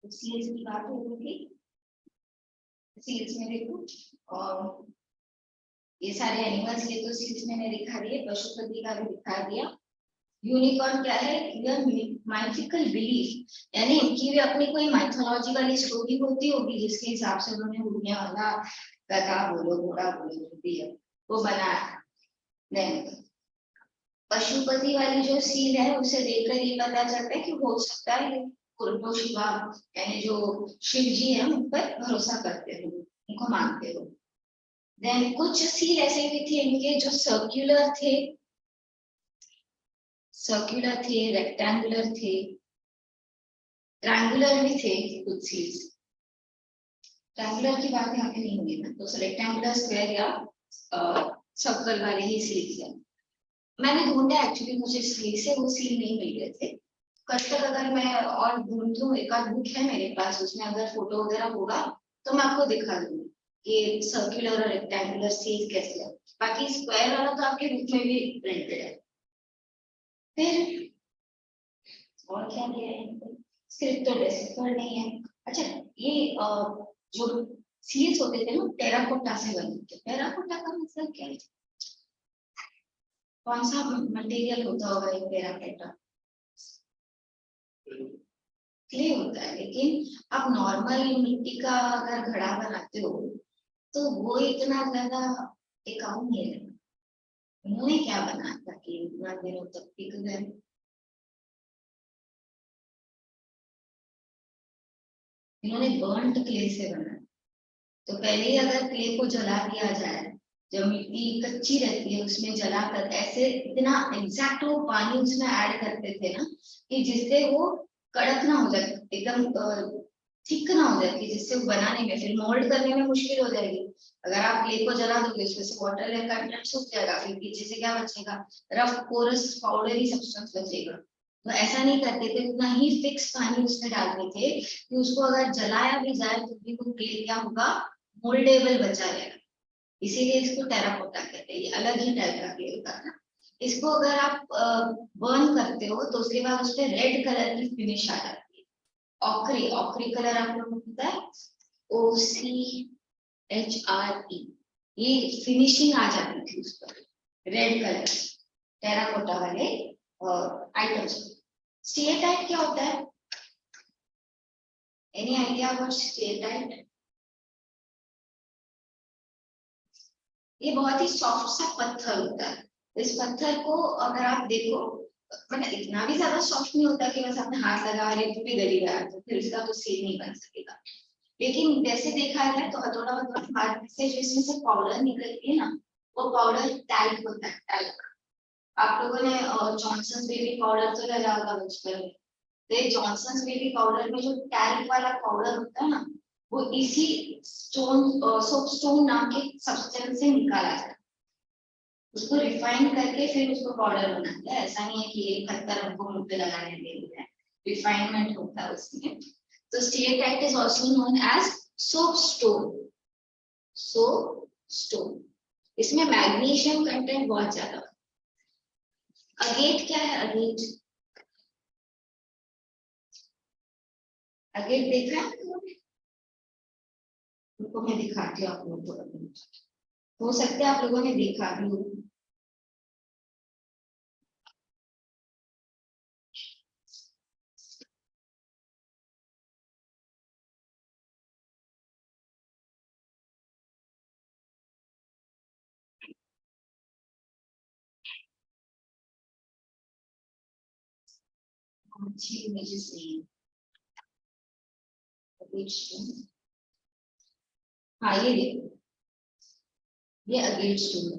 Seals की बात हो रही थी। सील्स में देखो, और ये सारे एनिमल्स के तो सील्स मैंने दिखा दिए, पशुपति का भी दिखा दिया। यूनिकॉर्न क्या है? माइथिकल बिलीफ, यानी इनकी भी अपनी कोई माइथोलॉजी वाली स्टोरी होती होगी जिसके हिसाब से उन्होंने दुनिया वाला कथा बोलो, घोड़ा बोलो, जो भी है वो बनाया। देन पशुपति वाली जो सील है उसे देखकर ये पता चलता है कि हो सकता है ये कुर्बो शिवा, यानी जो शिव जी है उन पर भरोसा करते हो, उनको मानते हो। देन कुछ सील ऐसे भी थे इनके जो सर्कुलर थे, रेक्टेंगुलर थे, ट्रायंगुलर भी थे कुछ सील्स। ट्रायंगुलर की बात यहाँ पे नहीं होगी ना, तो रेक्टेंगुलर, स्क्वायर या सर्कल वाले ही सील्स है। मैंने ढूंढा एक्चुअली, मुझे सील से वो सील नहीं मिल रहे थे। कब तक अगर मैं और ढूंढ लूं, एक आध बुक है मेरे पास, उसमें अगर फोटो वगैरह होगा तो मैं आपको दिखा दूंगी ये सर्कुलर और रेक्टेंगुलर सील कैसे है। बाकी स्क्वायर वाला तो आपके बुक में भी प्रिंटेड है। फिर और क्या दिया है? स्क्रिप्ट तो डेसिफर नहीं है। अच्छा, ये जो सील्स होते थे ना, टेराकोटा से बने थे। टेराकोटा का मतलब क्या है? कौन सा मटेरियल होता होगा ये टेराकोटा? क्ले होता है, लेकिन आप नॉर्मल मिट्टी का अगर घड़ा बनाते हो तो वो इतना ज्यादा टिकाऊ नहीं रहेगा। उन्होंने क्या बनाया था कि इतना दिनों तक टिक गए? इन्होंने बर्न्ड क्ले से बनाया। तो पहले ही अगर क्ले को जला दिया जाए, जब मिट्टी कच्ची रहती है उसमें जलाकर ऐसे इतना एग्जैक्ट वो पानी उसमें ऐड करते थे ना कि जिससे वो कड़क ना हो जाए, एकदम थिक ना हो जाती, जिससे वो बनाने में फिर मोल्ड करने में मुश्किल हो जाएगी। अगर आप क्ले को जला दोगे उसमें से वाटर कंटेंट सूख जाएगा, फिर पीछे से क्या बचेगा? रफ पोरस पाउडरी सब्सटेंस बचेगा। तो ऐसा नहीं करते थे, उतना ही फिक्स पानी उसमें डालते थे कि उसको अगर जलाया भी जाए तो भी वो क्ले क्या होगा? मोल्डेबल बचा रहेगा। इसीलिए इसको टेराकोटा कहते हैं। ये अलग ही टाइप का क्ले होता था। इसको अगर आप बर्न करते हो तो उसके बाद उस पर रेड कलर की फिनिश आ जाती है। ऑक्री, ऑक्री कलर आप लोगों को पता है? OCHRE, ये फिनिशिंग आ जाती थी उस पर, रेड कलर, टेराकोटा वाले आइटम्स। स्टेटाइट क्या होता है? Any idea about steatite? ये बहुत ही सॉफ्ट सा पत्थर होता है। इस पत्थर को अगर आप देखो, मतलब इतना भी ज्यादा सॉफ्ट नहीं होता कि बस आपने हाथ लगा रहे तो पिघल ही गया, तो फिर इसका तो सेल नहीं बन सकेगा। लेकिन जैसे देखा जाए तो हथौड़ा वथौड़ा मारने से जो इसमें से पाउडर निकलती है ना, वो पाउडर टैल्क होता है, टैल्क। आप लोगों ने जॉनसन्स बेबी पाउडर तो लगा होगा बचपन में। तो जॉनसन्स बेबी पाउडर में जो टैल्क वाला पाउडर होता है ना, वो इसी स्टोन, सोप स्टोन नाम के सब्सटेंस से निकाला जाता है। उसको रिफाइन करके फिर उसको पाउडर बनाते हैं। ऐसा नहीं है कि एक पत्थर हमको मुंह पे लगाने के लिए है, रिफाइनमेंट होता है उसमें। तो steatite is also known as soapstone. Soapstone, इसमें मैग्नीशियम कंटेंट बहुत ज्यादा। अगेट क्या है? अगेट, अगेट देखा है उनको? मैं दिखाती हूँ आप लोगों को, हो सकता है आप लोगों ने देखा भी हो। अच्छी इमेजेस नहीं है। हाँ ये देखो, ये अगेट स्टोन है,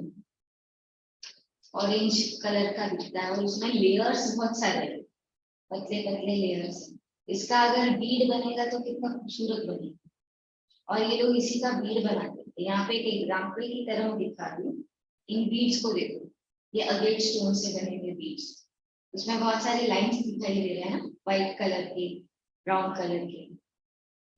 ऑरेंज कलर का दिखता है और उसमें लेयर्स बहुत सारे, पतले पतले लेयर्स। इसका अगर बीड बनेगा तो कितना खूबसूरत बनेगा। और ये लोग इसी का बीड बनाते हैं। यहाँ पे एक एग्जाम्पल की तरह मैं दिखा दूं, इन बीड्स को देखो, ये अगेट स्टोन से बने हुए बीड्स, उसमें बहुत सारे लाइंस दिखाई दे रहे हैं ना, व्हाइट कलर के, ब्राउन कलर के,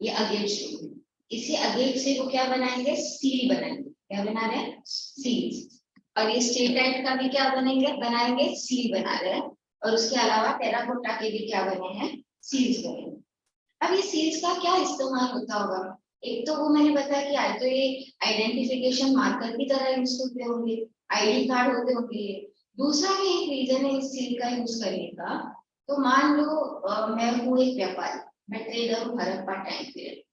ये अगेट स्टोन है। इसी अगेट से वो क्या बनाएंगे, सील बनाएंगे। क्या बना रहे हैं, सील्स। और ये स्टेटाइट का भी क्या बनेंगे, बनाएंगे, सील बना रहे हैं। और उसके अलावा टेराकोटा के भी क्या बने हैं, सील्स बने हैं। अब ये सील्स का क्या इस्तेमाल होता होगा, एक तो वो मैंने बताया कि आज तो ये आइडेंटिफिकेशन मार्कर की तरह यूज होते होंगे, आईडी कार्ड होते होंगे ये। दूसरा भी एक रीजन है इस सील का यूज करने का। तो मान लो मैं हूँ एक व्यापारी, मैं ट्रेडर हूँ हड़प्पा टाइम पीरियड,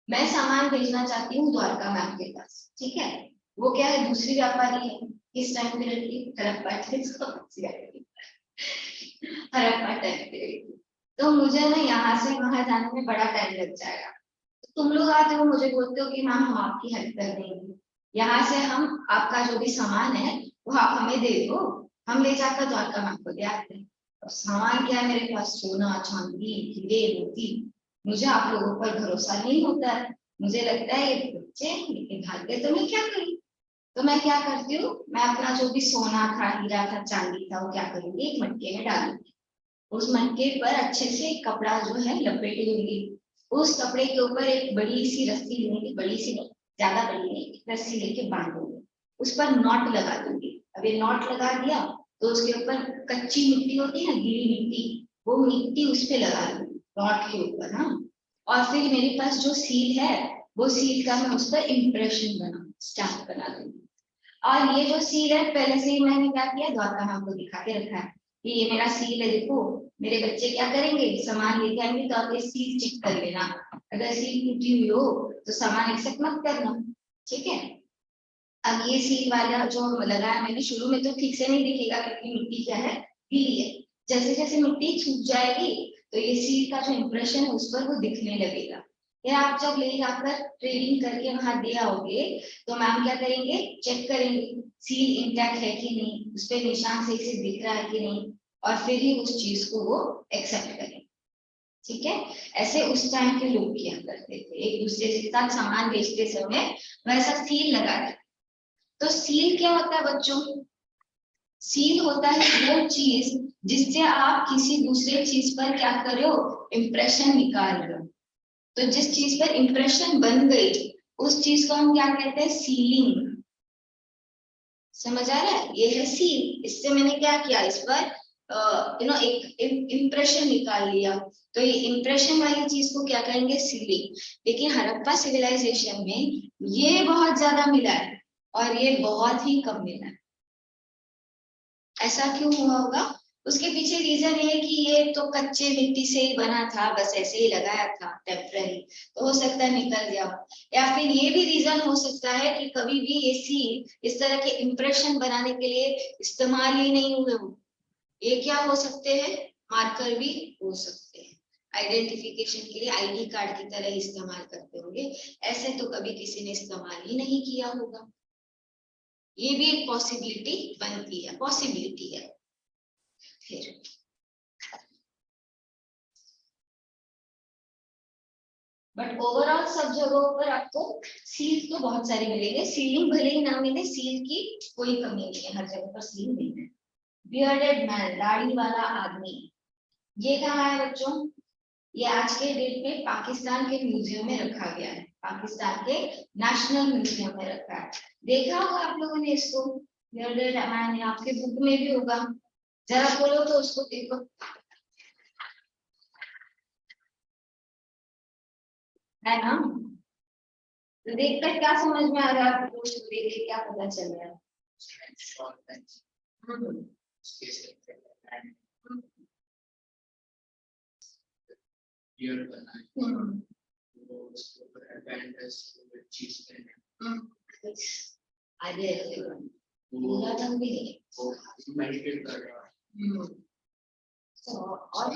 मैं सामान भेजना चाहती हूँ द्वारका मैम के पास, ठीक है। वो क्या है, दूसरी व्यापारी है, किस टाइम पीरियड की, हड़प्पा टाइम पीरियड की। तो मुझे ना यहाँ से वहां जाने में बड़ा टाइम लग जाएगा। तो तुम लोग आते हो, मुझे बोलते हो कि मैम हम आपकी हेल्प कर देंगे, यहाँ से हम आपका जो भी सामान है वो आप हमें दे दो, हम ले जाकर द्वारका मैम को दे आते हैं। और सामान क्या है मेरे पास, सोना चांदी हीरे मोती, मुझे आप लोगों पर भरोसा नहीं होता है। मुझे लगता है ये बच्चे लेकिन भाग्य, तो मैं क्या करूँ। तो मैं क्या करती हूँ, मैं अपना जो भी सोना था, हीरा था, चांदी था, वो क्या करूंगी, एक मटके में डालूंगी। उस मटके पर अच्छे से कपड़ा जो है लपेटूंगी। उस कपड़े के ऊपर एक बड़ी सी रस्सी लेंगे, बड़ी सी, ज्यादा बड़ी नहीं, एक रस्सी लेके बांधूंगी, उस पर नॉट लगा दूंगी। अब ये नॉट लगा दिया तो उसके ऊपर कच्ची मिट्टी होती है ना, गीली मिट्टी, वो मिट्टी उस पे लगा दूंगी नॉट के ऊपर, हाँ। और फिर मेरे पास जो सील है, वो सील का मैं उस पर इम्प्रेशन बना, स्टैम्प बना दूंगी। और ये जो सील है पहले से ही मैंने क्या किया, द्वारका माँ को दिखा के रखा है कि ये मेरा सील है, देखो। मेरे बच्चे क्या करेंगे, सामान लेके आएंगे तो आप ये सील चेक कर लेना, अगर सील टूटी हुई हो तो सामान एक्सेप्ट मत करना, ठीक है। अब ये सील वाला जो लगाया मैंने, शुरू में तो ठीक से नहीं दिखेगा क्योंकि मिट्टी क्या है, गीली है। जैसे जैसे मिट्टी छूट जाएगी तो ये सील का जो इम्प्रेशन है उस पर वो दिखने लगेगा। फिर आप जब ले जाकर ट्रेडिंग करके वहां दे आओगे तो मैम क्या करेंगे, चेक करेंगे सील इंटैक्ट है कि नहीं, उस पर निशान सही से दिख रहा है कि नहीं, और फिर ही उस चीज को वो एक्सेप्ट करेंगे, ठीक है। ऐसे उस टाइम के लोग किया करते थे, एक दूसरे के साथ सामान बेचते समय वैसा सील लगा देते। तो सील क्या होता है बच्चों, सील होता है वो चीज जिससे आप किसी दूसरे चीज पर क्या कर रहे हो, इम्प्रेशन निकाल रहे हो। तो जिस चीज पर इम्प्रेशन बन गई उस चीज को हम क्या कहते हैं, सीलिंग। समझ आ रहा है, ये है सील। इससे मैंने क्या किया, इस पर एक इम्प्रेशन निकाल लिया। तो ये इम्प्रेशन वाली चीज को क्या कहेंगे, सीलिंग। लेकिन हड़प्पा सिविलाइजेशन में ये बहुत ज्यादा मिला है और ये बहुत ही कम मिला है। ऐसा क्यों हुआ होगा, उसके पीछे रीजन ये है कि ये तो कच्चे मिट्टी से ही बना था, बस ऐसे ही लगाया था टेम्पररी, तो हो सकता है निकल गया। या फिर ये भी रीजन हो सकता है कि कभी भी ये सील इस तरह के इंप्रेशन बनाने के लिए इस्तेमाल ही नहीं हुए हो। ये क्या हो सकते हैं, मार्कर भी हो सकते हैं, आइडेंटिफिकेशन के लिए आईडी कार्ड की तरह इस्तेमाल करते होंगे। ऐसे तो कभी किसी ने इस्तेमाल ही नहीं किया होगा। ये भी एक पॉसिबिलिटी बनती है, पॉसिबिलिटी है। फिर बट ओवरऑल सब जगहों पर आपको सील तो बहुत सारे मिलेंगे, सीलिंग भले ही ना मिले, सील की कोई कमी नहीं है, हर जगह पर सील मिल है। बियर्डेड मैन, दाढ़ी वाला आदमी, ये कहाँ है बच्चों, ये आज के डेट में पाकिस्तान के म्यूजियम में रखा गया है, पाकिस्तान के नेशनल म्यूजियम में रखा है। देखा होगा आप लोगों ने इसको, बियर्डेड मैन, आपके बुक में भी होगा, जरा खोलो तो उसको देखो, है ना। तो देखकर क्या समझ में आ रहा है आपको, देख के क्या पता चल रहा है। हम्म, हम्म, आगे ऐसे पूरा ढंग भी नहीं। तो और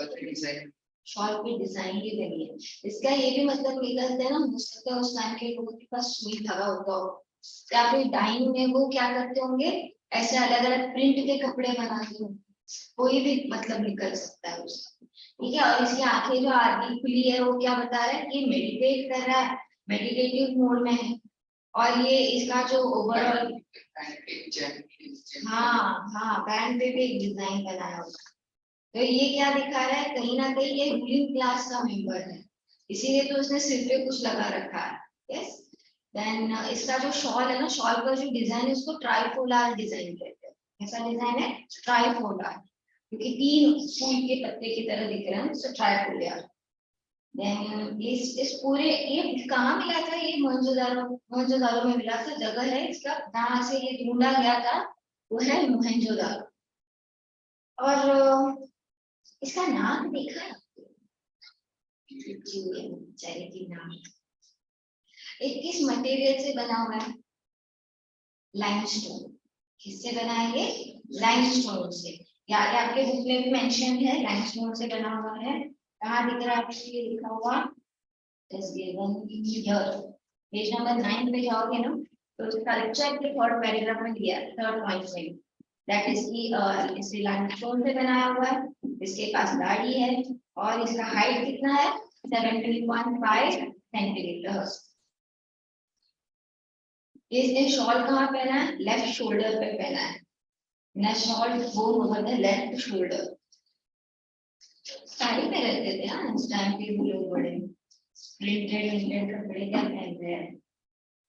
शॉल पे डिजाइन भी बनी है, इसका ये भी मतलब निकलता है ना, हो सकता है उस टाइम के लोगों के पास सुई धागा होता हो, या फिर डाइंग में वो क्या करते होंगे, ऐसे अलग अलग प्रिंट के कपड़े बनाते होंगे, कोई भी मतलब निकल सकता है उसका, ठीक है। और इसकी आंखें जो आधी खुली है वो क्या बता रहा है कि मेडिटेट कर रहा है, मेडिटेटिव मोड में है। और ये इसका जो ओवरऑल, हाँ हाँ, बैंड पे भी एक डिजाइन बनाया होगा। तो ये क्या दिखा रहा है, कहीं ना कहीं ये रूलिंग क्लास का मेंबर है, इसीलिए तो उसने सिर पे कुछ लगा रखा है। यस। देन इसका जो शॉल है ना, शॉल का जो डिजाइन है उसको ट्राइपोलार डिजाइन कहते हैं। कैसा डिजाइन है? ट्राइपोलार, क्योंकि तीन फूल के पत्ते की तरह दिख रहे हैं, तो ट्राइपोलार। देन इस पूरे, ये कहाँ मिला था? ये मोहनजोदारो में मिला था। जगह है इसका जहाँ से ये ढूंढा गया था, वो है मोहनजोदारो। और इसका नाम देखा है? चैरिटी नाम। ये किस मटेरियल से बना हुआ है? लाइमस्टोन। किससे बना है ये? लाइमस्टोन से। याद है आपके बुक में भी मेंशन है, लाइमस्टोन से बना हुआ है। कहाँ दिख रहा है आपको ये लिखा हुआ? पेज नंबर 9 पे जाओगे ना, तो उसका लेक्चर के थर्ड पैराग्राफ में दिया है, थर्ड पॉइंट में। दैट इज की इसे लाइमस्टोन से बनाया हुआ है, इसके पास दाढ़ी है, और इसका हाइट कितना है? 17.5 सेंटीमीटर। इसने शॉल कहाँ पहना है? लेफ्ट शोल्डर पे पहना है ना। Shawl bone over the left shoulder. Sari में रहते थे हाँ उस टाइम के लोग, बड़े प्रिंटेड कपड़े क्या पहन रहे हैं,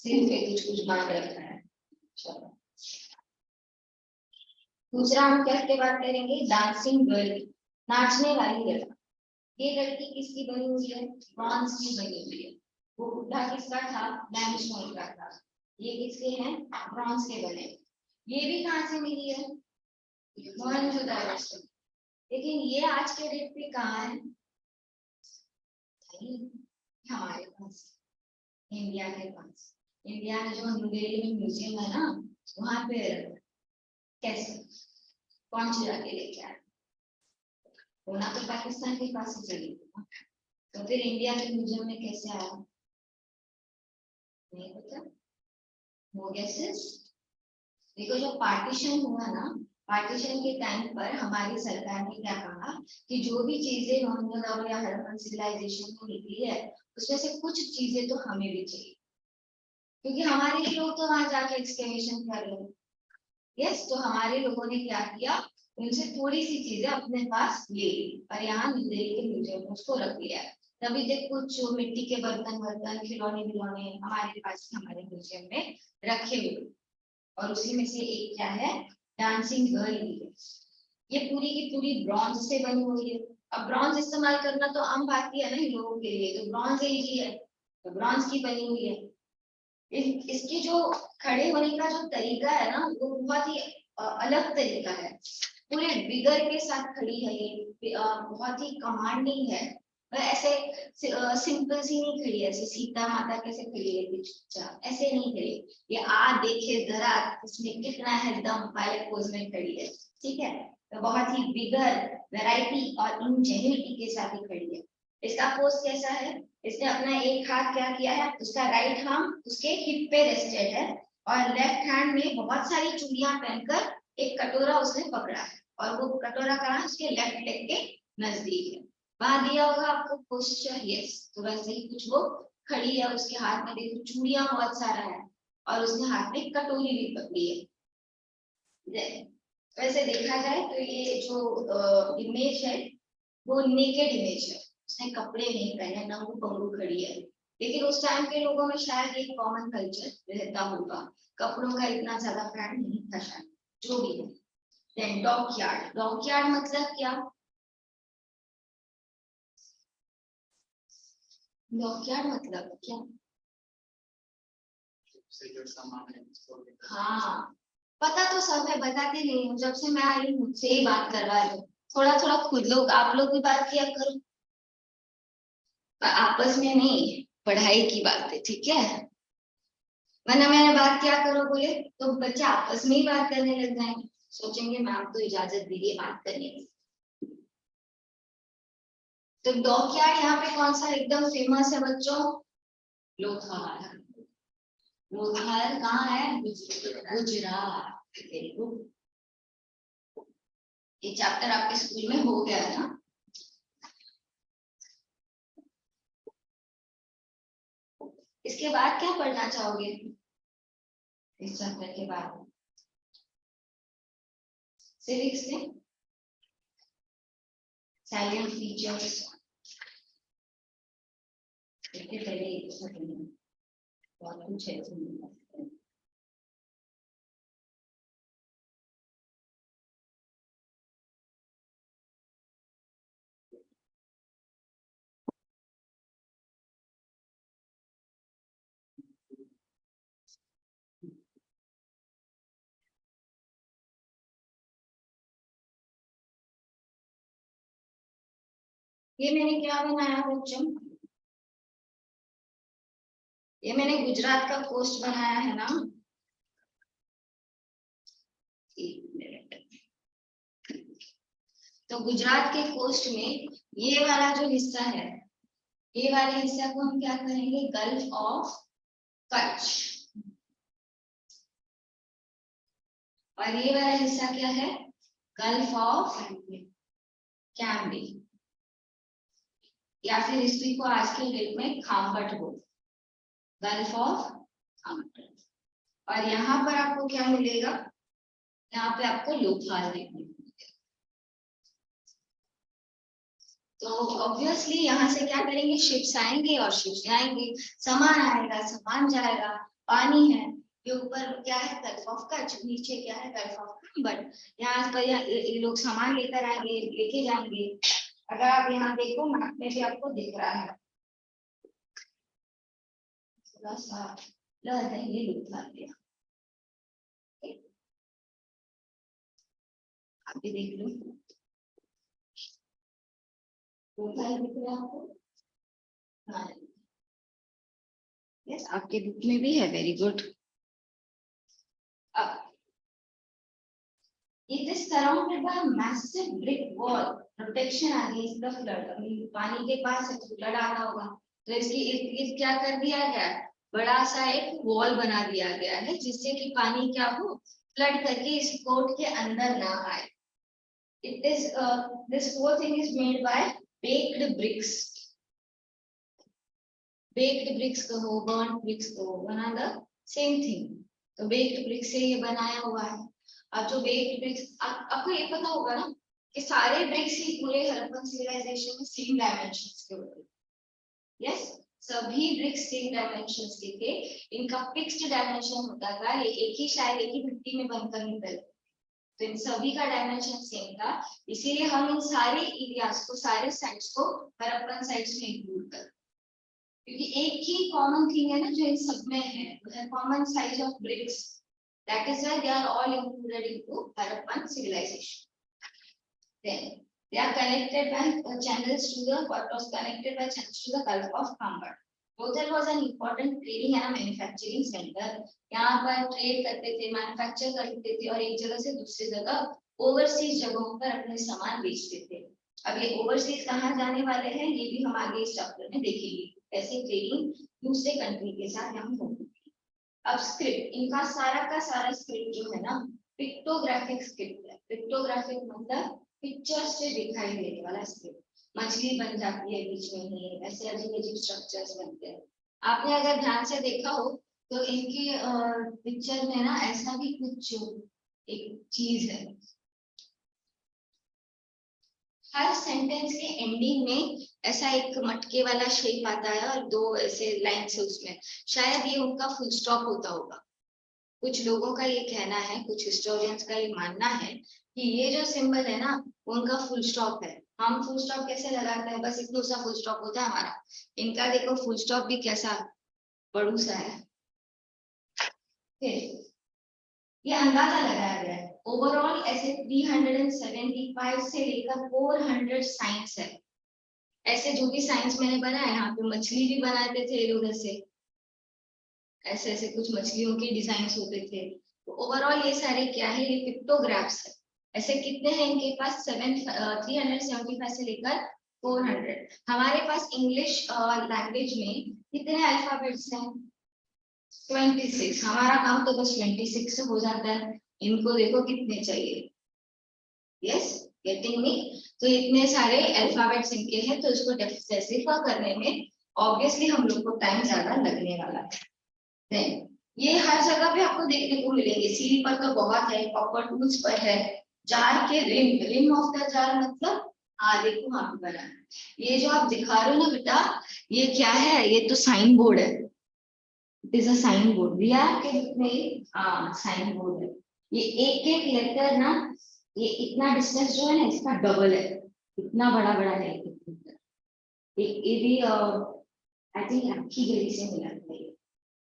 सिर पे कुछ कुछ बांध रखा है। चलो दूसरा हम क्या के बात करेंगे? डांसिंग गर्ल, नाचने वाली लड़की। ये लड़की किसकी बनी हुई है? ब्रॉन्ज की बनी हुई है। वो बुढ़ा किसका था? लाइमस्टोन का था। ये किसके हैं? ब्रॉन्ज के बने। ये भी कहाँ से मिली है? मोहनजोदारो से। लेकिन ये आज के डेट पे कहाँ है? हमारे पास, इंडिया के पास। इंडिया में जो न्यू दिल्ली में म्यूजियम है ना, वहां पे। कैसे? कौन चुरा के लेके आया? होना तो पाकिस्तान के पास ही चली थी, तो फिर इंडिया के म्यूजियम में कैसे आया? नहीं पता। No guesses. देखो जब पार्टीशन हुआ ना, पार्टीशन के टाइम पर हमारी सरकार ने क्या कहा कि जो भी चीजें मोहनजोदड़ो या हड़प्पन सिविलाइजेशन में निकली है, उसमें से कुछ चीजें तो हमें भी चाहिए, क्योंकि हमारे लोग तो वहां जाके एक्सकेवेशन कर रहे हैं। यस, तो हमारे लोगों ने क्या किया, उनसे थोड़ी सी चीजें अपने पास ले ली और यहाँ दिल्ली के म्यूजियम में उसको रख लिया। तभी देख कुछ मिट्टी के बर्तन वर्तन, खिलौने विलौने हमारे पास हमारे म्यूजियम में रखे हुए। और उसी में से एक क्या है? डांसिंग गर्ल भी है। ये पूरी की पूरी ब्रॉन्ज से बनी हुई है। अब ब्रॉन्ज इस्तेमाल करना तो आम बात ही है ना इन लोगों के लिए, तो ब्रॉन्ज एज ही है, तो ब्रॉन्ज की बनी हुई है। इसकी जो खड़े होने का जो तरीका है ना, वो बहुत ही अलग तरीका है। पूरे विगर के साथ खड़ी है ये, बहुत ही कमांडिंग है। ऐसे सिंपल सी नहीं खड़ी है, ऐसे सीता माता कैसे खड़ी है चुपचाप, ऐसे नहीं खड़ी। ये देखे जरा इसमें कितना है दम, पायलट पोज में खड़ी है। ठीक है, तो बहुत ही विगर, वैरायटी और इंजेन्युइटी के साथ ही खड़ी है। इसका पोज कैसा है? इसने अपना एक हाथ क्या किया है, उसका राइट हाथ उसके हिप पे रेस्टेड है, और लेफ्ट हैंड में बहुत सारी चूड़ियां पहनकर एक कटोरा उसने पकड़ा है, और वो कटोरा कहाँ? उसके लेफ्ट लेग के नजदीक है। वहां दिया होगा आपको पोस्चर। यस, तो वैसे ही कुछ वो खड़ी है, उसके हाथ में देखो चूड़ियां बहुत सारा है, और उसने हाथ में कटोरी भी पकड़ी है। वैसे देखा जाए तो ये जो इमेज है वो नेकेड इमेज है, उसने कपड़े नहीं पहने, नंगू पंगू खड़ी है। लेकिन उस टाइम के लोगों में शायद एक कॉमन कल्चर रहता होगा, कपड़ों का इतना ज्यादा ब्रांड नहीं था शायद, जो भी है। Then dockyard. डॉकयार्ड मतलब क्या? डॉकयार्ड मतलब क्या? हाँ, पता तो सब है, बताते नहीं हूँ। जब से मैं आई हूँ मुझसे ही बात करवा रहे हो। थोड़ा थोड़ा खुद लोग, आप लोग भी बात किया करो, आपस में नहीं, पढ़ाई की बात है, ठीक है। वरना मैंने बात क्या करो बोले तो बच्चे आपस में ही बात करने लग जाएंगे, सोचेंगे मैम तो इजाजत दी है बात करने की। तो डॉकयार्ड यहाँ पे कौन सा एकदम फेमस है बच्चों? लोथार। लोथार कहाँ है? गुजरात। Very good. ये चैप्टर आपके स्कूल में हो गया है ना? इसके बाद क्या पढ़ना चाहोगे इस चैप्टर के बाद? सिविक्स में साइलेंट फीचर्स बहुत कुछ है। ये मैंने क्या बनाया बच्चों? ये मैंने गुजरात का कोस्ट बनाया है ना? एक मिनट। तो गुजरात के कोस्ट में ये वाला जो हिस्सा है, ये वाले हिस्सा को हम क्या कहेंगे? Gulf of Kutch. और ये वाला हिस्सा क्या है? गल्फ ऑफ कैम्बी, या फिर इसी को आज के डेट में खामबट बोल, गल्फ ऑफ खामबट। और यहाँ पर आपको क्या मिलेगा? यहाँ पे आपको लोथाल देखने को मिलेगा। तो ऑब्वियसली यहाँ से क्या करेंगे? शिप्स आएंगे और शिप्स जाएंगे, सामान आएगा, सामान जाएगा, पानी है। ये ऊपर क्या है? गल्फ ऑफ कच्छ, नीचे क्या है? Gulf of Khambhat. यहाँ पर ये लोग सामान लेकर आएंगे, लेके जाएंगे। अगर आप यहाँ देखो मैप में भी आपको दिख रहा है, थोड़ा सा ये लोथाल दिया, आप भी देख लो। लोथाल दिख रहा है आपको? हाँ, यस, आपके बुक में भी है। Very good. It is surrounded by a massive brick wall protection against the flood. पानी के पास फ्लड आता होगा तो इसकी इर्द गिर्द क्या कर दिया गया? बड़ा सा एक वॉल बना दिया गया है जिससे कि पानी क्या हो? फ्लड करके इस कोर्ट के अंदर ना आए। It is this whole thing is made by baked bricks. Baked bricks कहो, burnt bricks कहो, बना the same thing. तो baked bricks से ये बनाया हुआ है। अब जो बेक्ड ब्रिक्स, आपको ये पता होगा ना कि सारे ब्रिक्स ही पूरे हड़प्पन सिविलाइजेशन में सेम डायमेंशंस के होते हैं। यस, सभी ब्रिक्स सेम डायमेंशंस के थे। इनका फिक्स्ड डायमेंशन होता था, ये एक ही शायद एक ही मिट्टी में बनकर निकलते, तो इन सभी का डायमेंशन सेम था। इसीलिए हम इन सारे एरियाज को, सारे साइट्स को हड़प्पन साइट्स में इंक्लूड करते, क्योंकि एक ही कॉमन थिंग है ना जो इन सब में है, वो है common size of BRICS. That is why they are all included into Harappan civilization. Then they are connected by channels to the what was connected by channels to the Gulf of Khambhat. Lothal was an important trading and manufacturing center. यहाँ पर trade करते थे, manufacture करते थे और एक जगह से दूसरी जगह ओवरसीज जगहों पर अपने सामान बेचते थे। अब ये ओवरसीज कहाँ जाने वाले हैं ये भी हम आगे इस चैप्टर में देखेंगे, कैसे ट्रेडिंग दूसरे कंट्री के साथ यहाँ होगी। अब स्क्रिप्ट, इनका सारा का सारा स्क्रिप्ट जो है ना पिक्टोग्राफिक स्क्रिप्ट है। पिक्टोग्राफिक मतलब पिक्चर से दिखाई देने वाला स्क्रिप्ट। मछली बन जाती है बीच में ही, ऐसे अजीब अजीब स्ट्रक्चर्स बनते हैं। आपने अगर ध्यान से देखा हो तो इनकी पिक्चर में ना ऐसा भी कुछ एक चीज है, हर सेंटेंस के एंडिंग में ऐसा एक मटके वाला शेप आता है और दो ऐसे लाइन से उसमें, शायद ये उनका फुल स्टॉप होता होगा। कुछ लोगों का ये कहना है, कुछ हिस्टोरियंस का ये मानना है कि ये जो सिंबल है ना वो उनका फुल स्टॉप है। हम फुल स्टॉप कैसे लगाते हैं? बस इतना सा फुल स्टॉप होता है हमारा। इनका देखो फुल स्टॉप भी कैसा बड़ू सा है। ये अंदाजा लगाया गया है। ओवरऑल ऐसे 375 से लेकर 400 साइंस है। ऐसे जो भी साइंस मैंने बनाया, यहाँ पे मछली भी बनाते थे लोग, ऐसे ऐसे कुछ मछलियों के डिजाइन होते थे। तो ओवरऑल ये सारे क्या है? ये पिक्टोग्राफ्स है। ऐसे कितने हैं इनके पास? 375 से लेकर 400। हमारे पास इंग्लिश लैंग्वेज में कितने अल्फाबेट्स हैं? 26। हमारा काम तो बस 26 से हो जाता है। इनको देखो कितने चाहिए। Yes, getting me? तो इतने सारे अल्फाबेट्स इनके हैं, तो इसको डेसिफर करने में ऑब्वियसली हम लोग को टाइम ज्यादा लगने वाला है। ये हर जगह पे आपको देखने को मिलेंगे, सीडी पर तो बहुत है, कॉपर टूल्स पर है। जार के रिम ऑफ द जार मतलब देखो वहां पे बना है। ये जो आप दिखा रहे हो ना बेटा, ये क्या है? ये तो साइन बोर्ड है। It is a sign board, दिया आपके बुक में? साइन बोर्ड है। ये एक एक लेटर ना, ये इतना डिस्टेंस जो है ना इसका डबल है, इतना बड़ा बड़ा है। ये भी आई थिंक राखी गली से मिला था।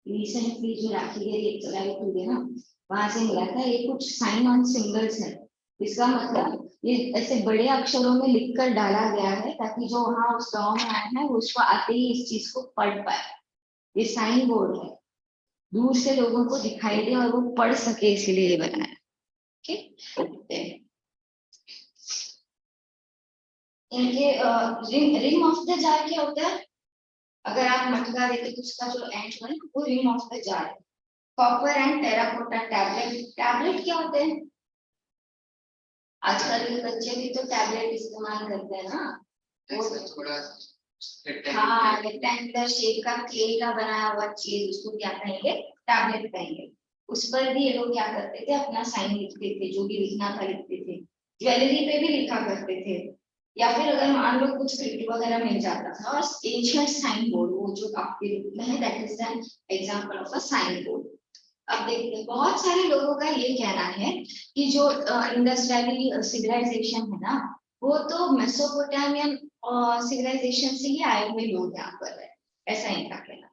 रिसेंटली जो राखी गली चलाई हुई है ना, वहां से मिला था। ये कुछ साइन और सिंबल्स है, इसका मतलब ये ऐसे बड़े अक्षरों में लिखकर डाला गया है ताकि जो वहां उस गांव में आए हैं वो उसको आते ही इस चीज को पढ़ पाए। ये साइन बोर्ड है, दूर से लोगों को दिखाई दे और वो पढ़ सके, इसीलिए ये बनाया। ठीक, इनके रिंग ऑफ द जार क्या होता है? अगर आप मटका देते तो उसका जो एंड है वो रिंग ऑफ द जार है। Copper and terracotta tablet, tablet क्या होते हैं? आजकल के बच्चे भी तो टैबलेट इस्तेमाल करते हैं ना, वो थोड़ा हाँ रेक्टेंगुलर शेप का क्ले का बनाया हुआ चीज, उसको क्या कहेंगे? टैबलेट कहेंगे। उस पर भी ये लोग क्या करते थे? अपना साइन लिखते थे, जो भी लिखना था लिखते थे। ज्वेलरी पे भी लिखा करते थे, या फिर अगर मान लो कुछ क्रिप्ट वगैरह मिल जाता था, और एंशिएंट साइन बोर्ड वो जो आपके रूप में है, that is an example of a sign board. अब देखते हैं, बहुत सारे लोगों का ये कहना है कि जो इंडस वैली सिविलाइजेशन है ना, वो तो मेसोपोटामियन सिविलाइजेशन से ही आए हुए लोग यहाँ पर है, ऐसा इनका कहना।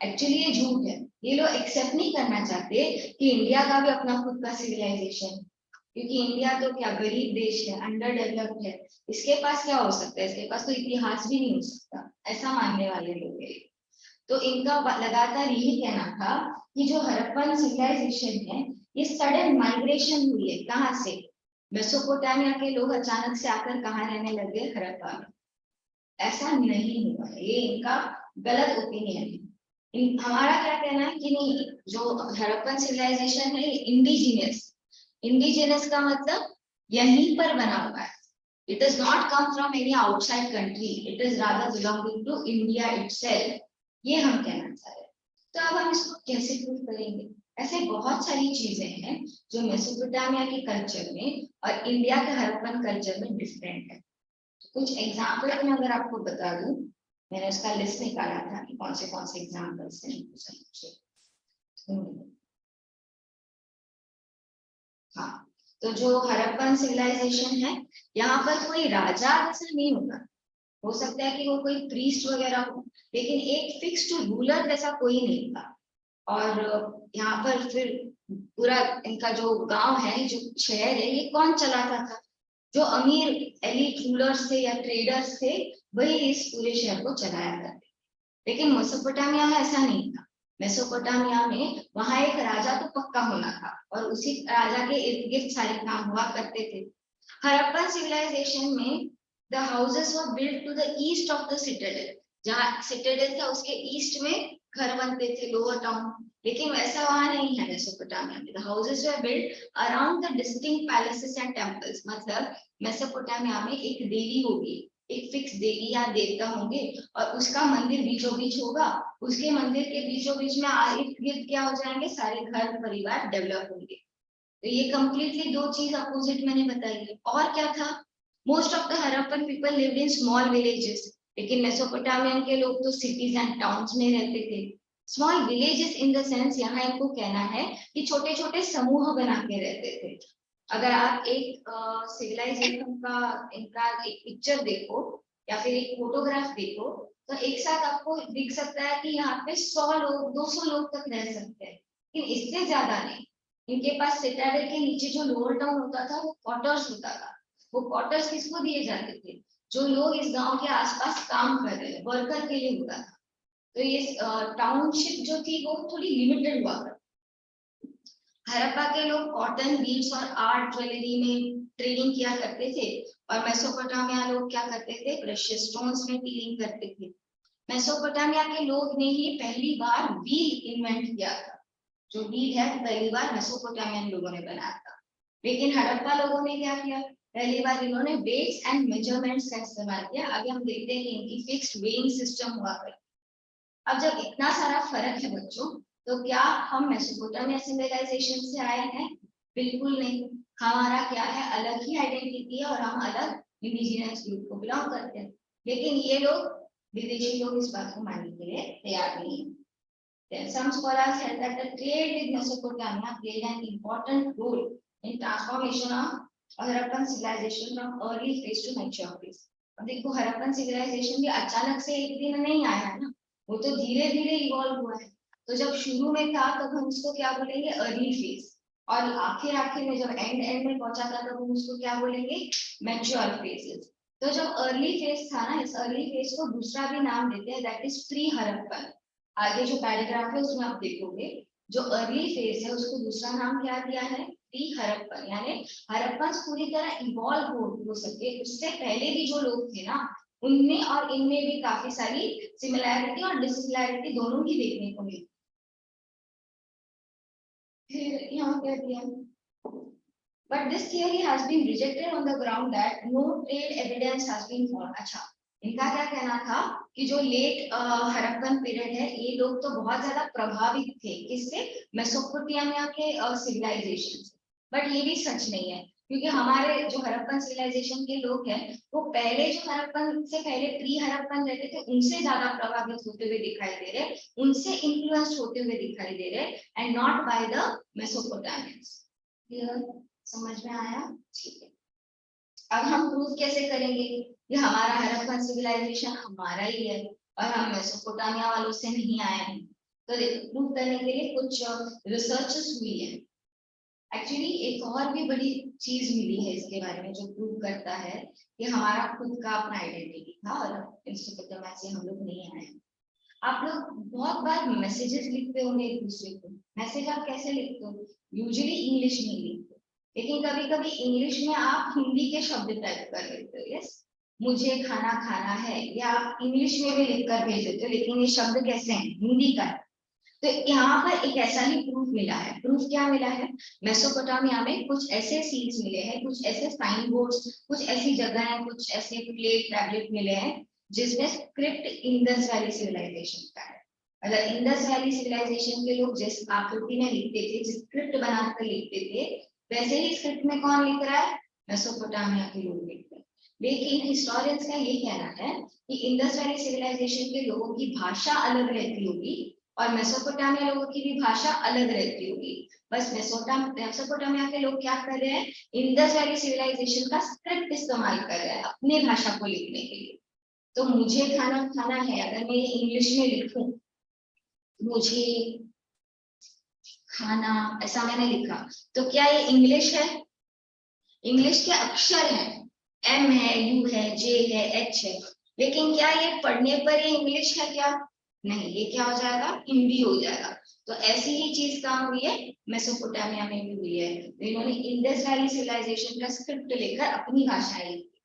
एक्चुअली ये झूठ है। ये लोग एक्सेप्ट नहीं करना चाहते कि इंडिया का भी अपना खुद का सिविलाइजेशन है, क्योंकि इंडिया तो क्या गरीब देश है, अंडर डेवलप्ड है, इसके पास क्या हो सकता है? इसके पास तो इतिहास भी नहीं हो सकता, ऐसा मानने वाले लोग हैं। तो इनका लगातार यही कहना था कि जो हड़प्पन सिविलाइजेशन है, ये सडन माइग्रेशन हुई है। कहाँ से? मेसोपोटामिया के लोग अचानक से आकर कहाँ रहने लगे? हड़प्पा में। ऐसा नहीं हुआ, ये इनका गलत ओपिनियन है। हमारा क्या कहना है कि नहीं, जो हड़प्पन सिविलाइजेशन है इंडिजिनियस, इंडिजिनस का मतलब यहीं पर बना हुआ है। It does not come from any outside country. It is rather belonging to India itself. ये हम कहना चाह रहे हैं। तो अब हम इसको कैसे प्रूव करेंगे? ऐसे बहुत सारी चीजें हैं जो मेसोपोटामिया के कल्चर में और इंडिया के हड़प्पन कल्चर में डिफरेंट है। कुछ एग्जाम्पल मैं अगर आपको बता दूं, मैंने उसका लिस्ट निकाला था कि कौन से एग्जाम्पल्स हैं। हाँ, तो जो हड़प्पन सिविलाइजेशन है, यहाँ पर कोई राजा ऐसा नहीं होगा। हो सकता है कि वो कोई प्रीस्ट वगैरह हो, लेकिन एक फिक्स्ड रूलर जैसा कोई नहीं था। और यहाँ पर फिर पूरा इनका जो गांव है, जो शहर है, ये कौन चलाता था? जो अमीर एलिट रूलर्स थे या ट्रेडर्स थे, वही इस पूरे शहर को चलाया करते। लेकिन मेसोपोटामिया में ऐसा नहीं था। मेसोपोटामिया में वहां एक राजा तो पक्का होना था, और उसी राजा के इर्द गिर्द सारे काम हुआ करते थे। हड़प्पन सिविलाइजेशन में the houses were built to the east of the citadel, जहाँ सिटाडेल था उसके ईस्ट में घर बनते थे, लोअर टाउन। लेकिन वैसा वहां नहीं है मेसोपोटामिया में। The houses were built around the distinct palaces and temples, मतलब मेसोपोटामिया में एक देवी होगी, एक फिक्स देवी या देवता होंगे, और उसका मंदिर बीचों बीच होगा। उसके मंदिर के बीचों बीच में इर्द गिर्द क्या हो जाएंगे? सारे घर परिवार डेवलप होंगे। तो ये कंप्लीटली दो चीज अपोजिट मैंने बताई है। और क्या था? Most of the Harappan people lived in small villages, लेकिन मेसोपोटामियन के लोग तो सिटीज एंड टाउन्स में रहते थे। Small villages in the sense, यहाँ इनको कहना है कि छोटे छोटे समूह बना के रहते थे। अगर आप एक सिविलाइजेशन का इनका एक पिक्चर देखो या फिर एक फोटोग्राफ देखो, तो एक साथ आपको दिख सकता है कि यहाँ पे 100 लोग 200 लोग तक रह सकते हैं, लेकिन इससे ज्यादा नहीं। इनके पास सिटाडेल के नीचे जो लोअर टाउन होता था वो क्वार्टर्स होता था। वो क्वार्टर्स किसको दिए जाते थे? जो लोग इस गांव के आसपास काम कर रहे हैं, वर्कर के लिए होता था। तो ये टाउनशिप जो थी वो थोड़ी लिमिटेड हुआ करती। हड़प्पा के लोग कॉटन, बीड्स और आर्ट ज्वेलरी में ट्रेडिंग किया करते थे, और मेसोपोटामिया लोग क्या करते थे? प्रेशियस स्टोन्स में डीलिंग करते थे। मेसोपोटामिया के लोग ने ही पहली बार व्हील इन्वेंट किया था। जो व्हील है पहली बार मेसोपोटामियन लोगों ने बनाया था। लेकिन हड़प्पा लोगों ने क्या किया? पहली बार इन्होंने वेट्स एंड मेजरमेंट्स का इस्तेमाल किया। अभी हम देखते हैं कि इनकी फिक्स्ड वेइंग सिस्टम हुआ करती। अब जब इतना सारा फर्क है बच्चों, तो क्या हम मेसोपोटामिया सिविलाइजेशन से आए हैं? बिल्कुल नहीं। हमारा क्या है, अलग ही आइडेंटिटी है और हम अलग इंडिजिनस ग्रुप को बिलोंग करते हैं। लेकिन ये लोग, विदेशी लोग, इस बात को मानने के लिए तैयार नहीं है। Then some scholars held that the trade with Mesopotamia played an important role in transformation of Harappan civilization from early phase to mature phase. अब देखो, हरप्पन सिविलाइजेशन भी अचानक से एक दिन नहीं आया है ना, वो तो धीरे धीरे इवॉल्व हुआ है। तो जब शुरू में था तब हम उसको क्या बोलेंगे, अर्ली फेज, और आखिर में जब एंड में पहुंचा था तब हम उसको क्या बोलेंगे, मैच्योर फेजेस। तो जब अर्ली फेज था ना, इस अर्ली फेज को दूसरा भी नाम देते हैं, दैट इज प्री हरप्पन। आगे जो पैराग्राफ है उसमें आप देखोगे, जो अर्ली फेज है उसको दूसरा नाम क्या दिया है, प्री हरप्पन। यानी हरप्पन पूरी तरह इवॉल्व हो सके उससे पहले भी जो लोग थे ना, उनमें और इनमें भी काफी सारी सिमिलैरिटी और डिसिमिलैरिटी दोनों ही देखने को मिली। फिर यहाँ क्या दिया, but this theory has been rejected on the ground that no trade evidence has been found. अच्छा, इनका क्या कहना था कि जो लेट हरप्पन पीरियड है, ये लोग तो बहुत ज्यादा प्रभावित थे किससे, मेसोपोटामिया के सिविलाइजेशन से। बट ये भी सच नहीं है, क्योंकि हमारे जो हरप्पन सिविलाइजेशन के लोग हैं, वो पहले जो हरप्पन से पहले प्री हरप्पन रहते थे उनसे ज्यादा प्रभावित होते हुए दिखाई दे रहे, उनसे इन्फ्लुएंस होते हुए दिखाई दे रहे, and not by the मेसोपोटामियंस। Clear, समझ में आया? ठीक है। अब हम प्रूव कैसे करेंगे कि हमारा हरप्पन सिविलाइजेशन हमारा ही है और हम मेसोपोटामिया वालों से नहीं आए हैं? तो देखो, प्रूव करने के लिए कुछ रिसर्चेस हुई है। एक्चुअली एक और भी बड़ी चीज मिली है इसके बारे में जो प्रूव करता है कि हमारा खुद का अपना आइडेंटिटी था और मेसोपोटामिया से हम लोग नहीं आए। आप लोग बहुत बार मैसेजेस लिखते होंगे एक दूसरे को। मैसेज आप कैसे लिखते हो? यूजुअली इंग्लिश में लिखते हो, लेकिन कभी कभी इंग्लिश में आप हिंदी के शब्द टाइप कर लेते हो। यस, मुझे खाना खाना है, या आप इंग्लिश में भी लिखकर भेज देते हो, लेकिन ये शब्द कैसे हैं, हिंदी का है। तो यहाँ पर एक ऐसा ही प्रूफ मिला है। प्रूफ क्या मिला है, मेसोपोटामिया में कुछ ऐसे सील्स मिले हैं, कुछ ऐसे साइन बोर्ड्स, कुछ ऐसी जगह है, कुछ ऐसे प्लेट टैबलेट मिले हैं जिसमें स्क्रिप्ट इंडस वैली सिविलाइजेशन का है। अगर इंडस वैली सिविलाइजेशन के लोग जिस आकृति में लिखते थे, जिस स्क्रिप्ट बनाकर लिखते थे, वैसे ही स्क्रिप्ट में कौन लिख रहा है, मेसोपोटामिया के लोग लिख रहे हैं। लेकिन हिस्टोरियंस का ये कहना है कि इंडस वैली सिविलाइजेशन के लोगों की भाषा अलग रहती होगी और मेसोपोटामिया लोगों की भी भाषा अलग रहती होगी। बस मेसोपोटामिया के लोग क्या कर रहे हैं, इंडस वैली सिविलाइजेशन का स्क्रिप्ट इस्तेमाल कर रहे हैं अपनी भाषा को लिखने के लिए। तो मुझे खाना खाना है, अगर मैं इंग्लिश में लिखूं, मुझे खाना, ऐसा मैंने लिखा, तो क्या ये इंग्लिश है? इंग्लिश के अक्षर है, एम है, यू है, जे है, एच है, लेकिन क्या ये पढ़ने पर ये इंग्लिश है क्या? नहीं, ये क्या हो जाएगा, हिंदी हो जाएगा। तो ऐसी ही चीज कहाँ हुई है, मेसोपोटामिया में भी हुई है। तो इन्होंने इंडस वैली सिविलाइजेशन का स्क्रिप्ट लेकर अपनी भाषाएं लिखी।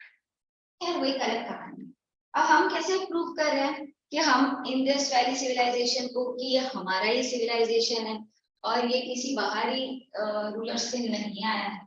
खैर वही अलग कहानी। अब हम कैसे प्रूव कर रहे हैं कि हम इंडस वैली सिविलाइजेशन को, कि ये हमारा ही सिविलाइजेशन है और ये किसी बाहरी रूलर से नहीं आया है?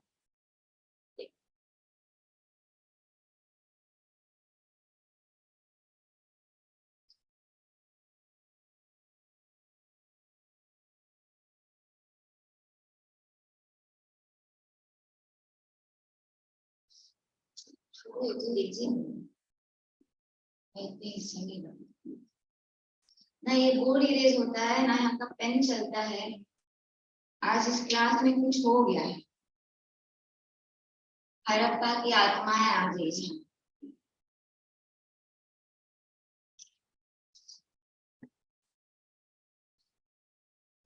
तो देखिए ना, ये बोर्ड इरेज होता है ना, यहाँ का पेन चलता है। आज इस क्लास में कुछ हो गया है, हड़प्पा की आत्माएं आ गई हैं।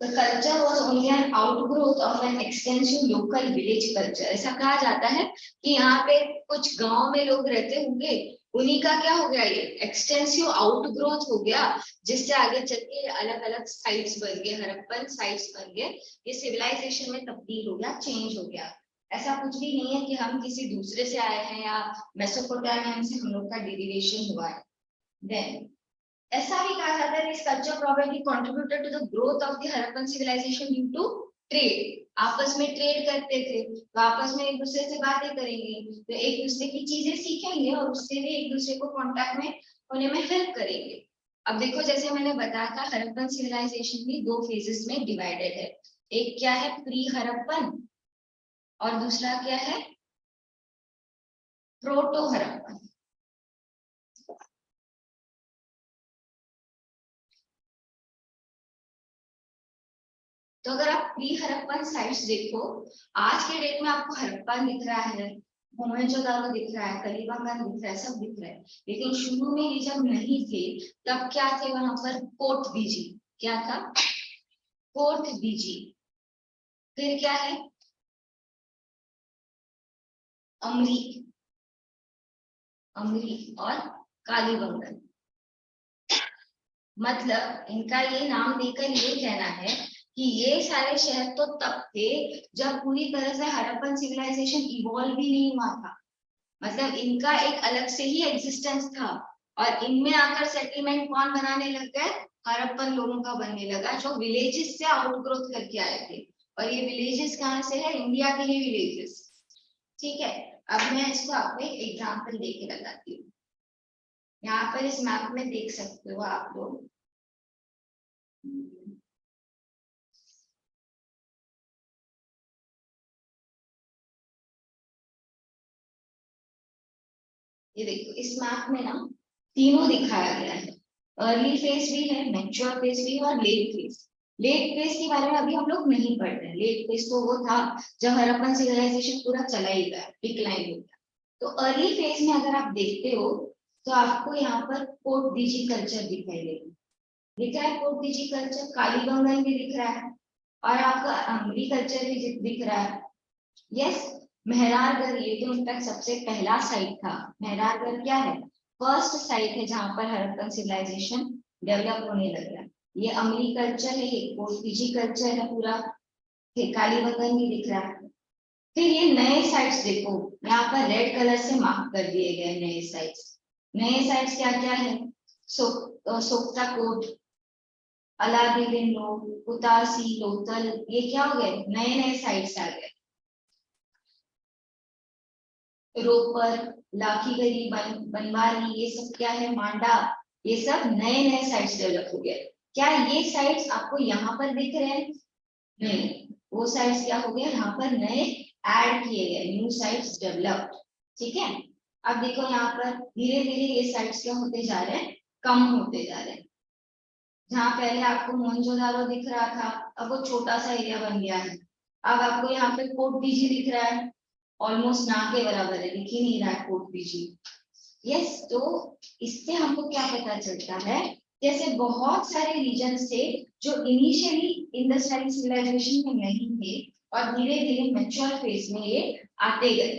The culture was only an outgrowth of an extensive local village culture. ऐसा कहा जाता है कि यहाँ पे कुछ गांव में लोग रहते होंगे, उन्हीं का क्या हो गया, ये एक्सटेंसिव आउटग्रोथ हो गया, जिससे आगे चल के अलग अलग साइट्स बन गए, हड़प्पन साइट्स बन गए, ये सिविलाइजेशन में तब्दील हो गया, चेंज हो गया। ऐसा कुछ भी नहीं है कि हम किसी दूसरे से आए हैं या मेसोपोटामिया से हम लोग का डेरिवेशन हुआ है। देन ऐसा भी कहा जाता है, this culture probably contributed to the growth of the Harappan civilization due to trade, आपस में ट्रेड करते थे, तो आपस में एक दूसरे से बातें करेंगे, तो एक दूसरे की चीजें सीखेंगे और उससे भी एक दूसरे को कांटेक्ट में होने में हेल्प करेंगे। अब देखो जैसे मैंने बताया था, हड़प्पन सिविलाइजेशन भी दो फेजेस में डिवाइडेड है। एक क्या है, प्री हड़प्पन, और दूसरा क्या है, प्रोटो हड़प्पन। तो अगर आप प्री हड़प्पन साइट्स देखो, आज के डेट में आपको हड़प्पन दिख रहा है, मोहनजोदारो दिख रहा है, कलिबंगन दिख रहा है, सब दिख रहा है, लेकिन शुरू में ये जब नहीं थे तब क्या थे वहां पर, कोट बीजी। क्या था, कोट बीजी। फिर क्या है, अमरी, अमरी और कालीबंगन। मतलब इनका ये नाम देकर ये कहना है कि ये सारे शहर तो तब थे जब पूरी तरह से हड़प्पन सिविलाइजेशन इवॉल्व भी नहीं हुआ था। मतलब इनका एक अलग से ही एग्जिस्टेंस था, और इनमें आकर सेटलमेंट कौन बनाने लग गए, हड़प्पन लोगों का बनने लगा, जो विलेजेस से आउटग्रोथ करके आए थे। और ये विलेजेस कहाँ से है, इंडिया के ही विलेजेस। ठीक है, अब मैं इसको आपको एक एग्जाम्पल देके बताती हूँ। यहाँ पर इस मैप में देख सकते हो आप लोग, ये देखो इस मैप में ना तीनों दिखाया गया है, अर्ली फेज भी है, मैच्योर फेज भी है, और लेट फेज। लेट फेज के बारे में अभी हम लोग नहीं पढ़ रहे हैं। लेट फेज तो वो था जब हड़प्पन सिविलाइजेशन पूरा चला ही गया, डिक्लाइन हो गया। तो अर्ली फेज में अगर आप देखते हो तो आपको यहाँ पर कोट डीजी कल्चर दिखाई देगा, दिख रहा है कोट डीजी कल्चर, कालीबंगन भी दिख रहा है, और आपका अमरी कल्चर भी दिख रहा है। यस, मेहरारगढ़ ये तो इनफैक्ट सबसे पहला साइट था। मेहरारगढ़ क्या है, फर्स्ट साइट है जहां पर हड़प्पन सिविलाइजेशन डेवलप होने लगा। ये अमरी कल्चर है, ये कोटपीजी कल्चर है पूरा, फिर कालीबंगन भी दिख रहा है। फिर ये नए साइट्स देखो, यहाँ पर रेड कलर से मार्क कर दिए गए नए साइट्स। नए साइट्स क्या क्या है, सोक्ता कोट, अलादीन लोग, उतासी, लोथल, ये क्या हो गए, नए नए साइट्स आ गए। रोपर, लाखीगढ़ी, बनवारी, ये सब क्या है, मांडा, ये सब नए नए साइट्स डेवलप हो गए। क्या ये साइट्स आपको यहाँ पर दिख रहे हैं, नहीं, वो साइट्स क्या हो गए, यहाँ पर नए ऐड किए गए, न्यू साइट्स डेवलप्ड। ठीक है, अब देखो यहाँ पर धीरे धीरे ये साइट्स क्या होते जा रहे हैं, कम होते जा रहे हैं। जहाँ पहले आपको मोहनजोदारो दिख रहा था, अब वो छोटा सा एरिया बन गया है। अब आपको यहाँ पे कोट डीजी दिख रहा है, ऑलमोस्ट ना के बराबर है, दिख ही नहीं रहा है कोट बीजी। यस, तो इससे हमको क्या पता चलता है, जैसे बहुत सारे रीजन से जो इनिशियली इंडस्ट्रियल सिविलाइजेशन में नहीं थे और धीरे धीरे मैच्योर फेज में ये आते गए।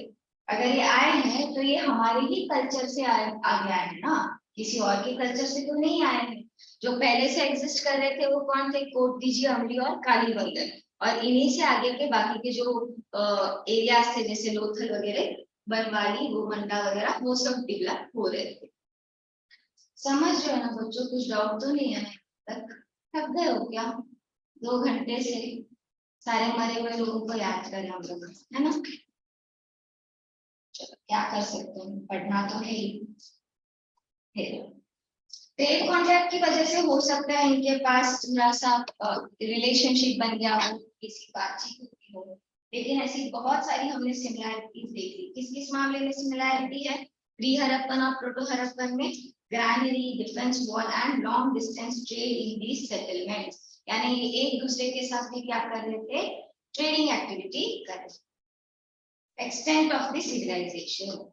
अगर ये आए हैं तो ये हमारे ही कल्चर से आ गया है ना, किसी और के कल्चर से तो नहीं आए हैं। जो पहले से एग्जिस्ट कर रहे थे वो कौन थे, कोट डीजी, अमरी और कालीबंगन, और इन्हीं से आगे के बाकी के जो एरियाज थे जैसे लोथल वगैरह, बनवाली, गोमंडा वगैरह, वो सब डेवलप हो रहे थे। समझ रहे हो ना बच्चों, कुछ डाउट तो नहीं है तक, थक गए हो क्या, 2 घंटे से सारे मरे हुए लोगों को याद करें हम लोग, है ना। चलो क्या कर सकते हैं, पढ़ना तो है ही। ट्रेड कॉन्ट्रैक्ट की वजह से हो सकता है इनके पास थोड़ा सा रिलेशनशिप बन गया हो, किसी बातचीत होती हो, लेकिन ऐसी बहुत सारी हमने सिमिलैरिटीज देखी। किस किस मामले में सिमिलैरिटी है, प्री हड़प्पन और प्रोटो हड़प्पन में granary, defence wall and long distance trade in these settlements, यानी ये एक दूसरे के साथ भी क्या कर रहे थे, ट्रेडिंग एक्टिविटी कर रहे थे। एक्सटेंट ऑफ द सिविलाइजेशन,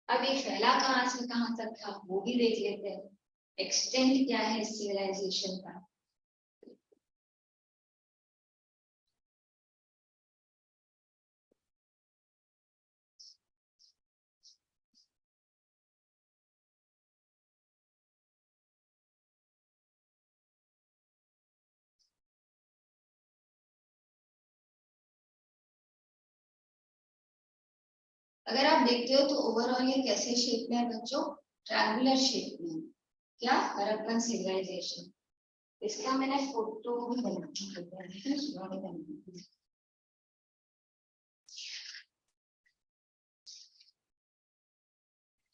अब ये फैला कहाँ से कहाँ तक था वो भी देख लेते हैं। एक्सटेंट क्या है सिविलाइजेशन का, अगर आप देखते हो तो ओवरऑल ये कैसे शेप में है बच्चों, ट्रायंगुलर शेप में। क्या हड़प्पन सिविलाइजेशन। इसका मैंने फोटो बना।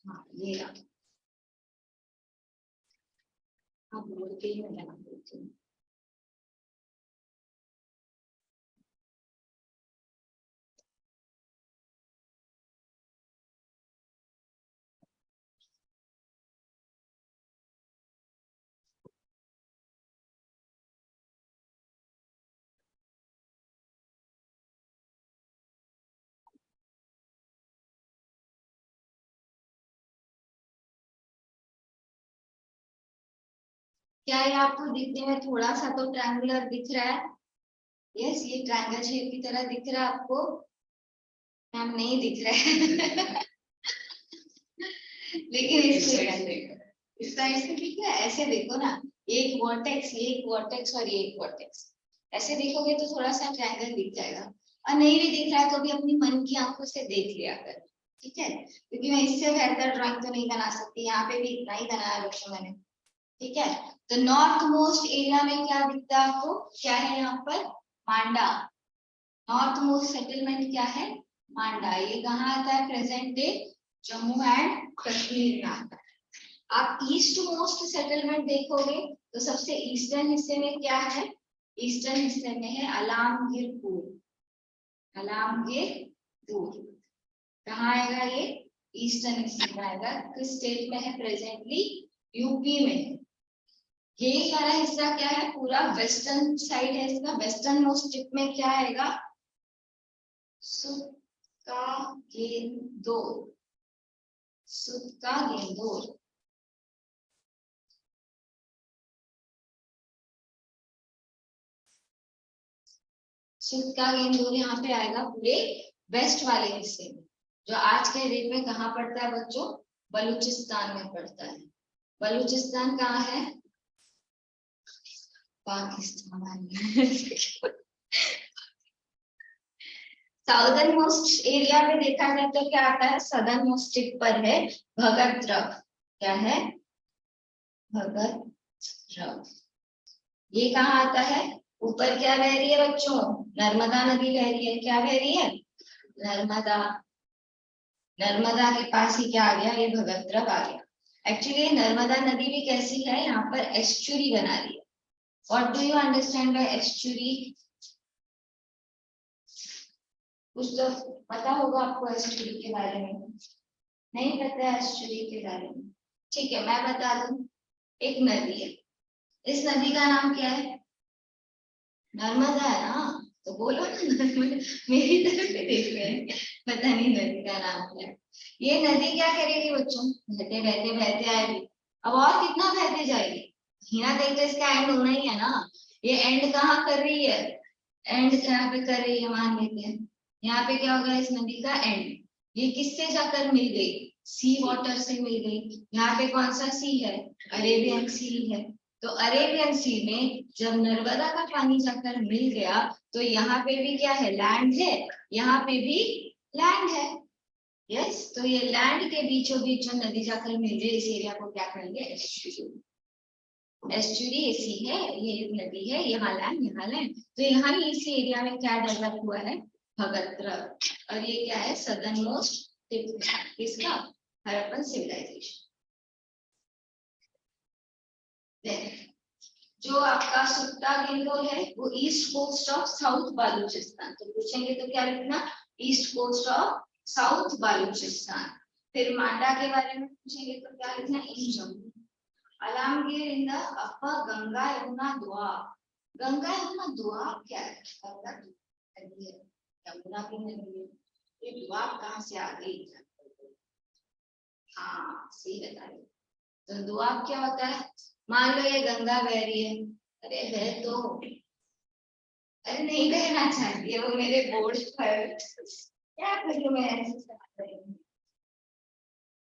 हाँ ये रहा। हाँ बोल के ही मैं बना देती हूँ। क्या ये आपको दिखने में थोड़ा सा तो ट्रायंगुलर दिख रहा है? यस, ये ट्रायंगल शेप की तरह दिख रहा है आपको? मैम नहीं दिख रहा है। लेकिन इस साइड से दिख रहा है। ऐसे देखो ना, एक वर्टेक्स, ये एक वर्टेक्स और ये एक वर्टेक्स, ऐसे देखोगे तो थोड़ा सा ट्रायंगल दिख जाएगा। और नहीं भी दिख रहा है तो भी अपनी मन की आंखों से देख लिया कर, ठीक है? क्योंकि मैं इससे बेहतर ड्राइंग तो नहीं बना सकती। यहाँ पे भी इतना ही बनाया बच्चों मैंने, ठीक है? तो नॉर्थ मोस्ट एरिया में क्या दिखता है आपको? क्या है यहाँ पर? मांडा। नॉर्थ मोस्ट सेटलमेंट क्या है? मांडा। ये कहाँ आता है? Present day Jammu and Kashmir में आता है। आप ईस्ट मोस्ट सेटलमेंट देखोगे तो सबसे ईस्टर्न हिस्से में क्या है? ईस्टर्न हिस्से में है अलामगीरपुर। अलामगीरपुर कहाँ आएगा ये? ईस्टर्न हिस्से में आएगा। किस स्टेट में है प्रेजेंटली? यूपी में। ये सारा हिस्सा क्या है? पूरा वेस्टर्न साइड है इसका। वेस्टर्न मोस्ट टिप में क्या आएगा? सुत का गेंदोर। सुत का गेंदोर। सुत का गेंदोर यहाँ पे आएगा पूरे वेस्ट वाले हिस्से में, जो आज के डेट में कहाँ पड़ता है बच्चों? बलूचिस्तान में पड़ता है। बलूचिस्तान कहाँ है? पाकिस्तान। साउदर्न मोस्ट एरिया में देखा जाए तो क्या आता है? सदर्न मोस्ट टिप पर है भगत। क्या है? भगत। ये कहाँ आता है? ऊपर क्या बह रही है बच्चों? नर्मदा नदी बह रही है। क्या बह रही है? नर्मदा। नर्मदा के पास ही क्या आ गया? ये भगत आ गया। एक्चुअली नर्मदा नदी भी कैसी है? यहाँ पर एस्चुरी बना रही है। What do you understand by estuary? कुछ तो पता होगा आपको एस्चुरी के बारे में। नहीं पता है एस्चुरी के बारे में? ठीक है, मैं बता दूं। एक नदी है, इस नदी का नाम क्या है? नर्मदा है ना? तो बोलो ना नर्मदा। मेरी तरफ से देख रहे हैं, पता नहीं नदी का नाम क्या है। ये नदी क्या करेगी बच्चों? बहते बहते बहते आएगी। अब और कितना बहते जाएगी? हिना कहीं तो इसका एंड होना ही है ना। ये एंड कहाँ कर रही है? एंड यहाँ पे कर रही है, मान लेते हैं। यहाँ पे क्या होगा? इस नदी का एंड। ये किससे जाकर मिल गई? सी वाटर से मिल गई। यहाँ पे कौन सा सी है? अरेबियन सी है। तो अरेबियन सी में जब नर्मदा का पानी जाकर मिल गया तो यहाँ पे भी क्या है? लैंड है। यहाँ पे भी लैंड है। यस, तो ये लैंड के बीचों बीच जो नदी जाकर मिल गई, इस एरिया को क्या कहेंगे? एस्चुरी। एस्चुरी ऐसी है, ये नदी है, यहाँ लैंड, यहाँ लैंड। तो यहाँ ही इस एरिया में क्या डेवलप हुआ है? भगत। और ये क्या है? सदर्न मोस्ट किसका? Harappan civilization. जो आपका सुट्टा गेंदोर है वो east coast of south Baluchistan. तो पूछेंगे तो क्या लिखना? East coast of south Baluchistan. फिर मांडा के बारे में पूछेंगे तो क्या लिखना? In Jammu. Alamgir in the upper Ganga Yamuna Doab. Ganga Yamuna Doab क्या है? गंगा नदी है, यमुना की नदी है। ये दोआब कहाँ से आ गई? हाँ सही बता रहे। तो दोआब क्या होता है? मान लो ये गंगा बह रही है। अरे है तो, अरे नहीं बहना चाहिए वो मेरे बोर्ड पर। क्या करूँ मैं ऐसे समझ रही हूँ।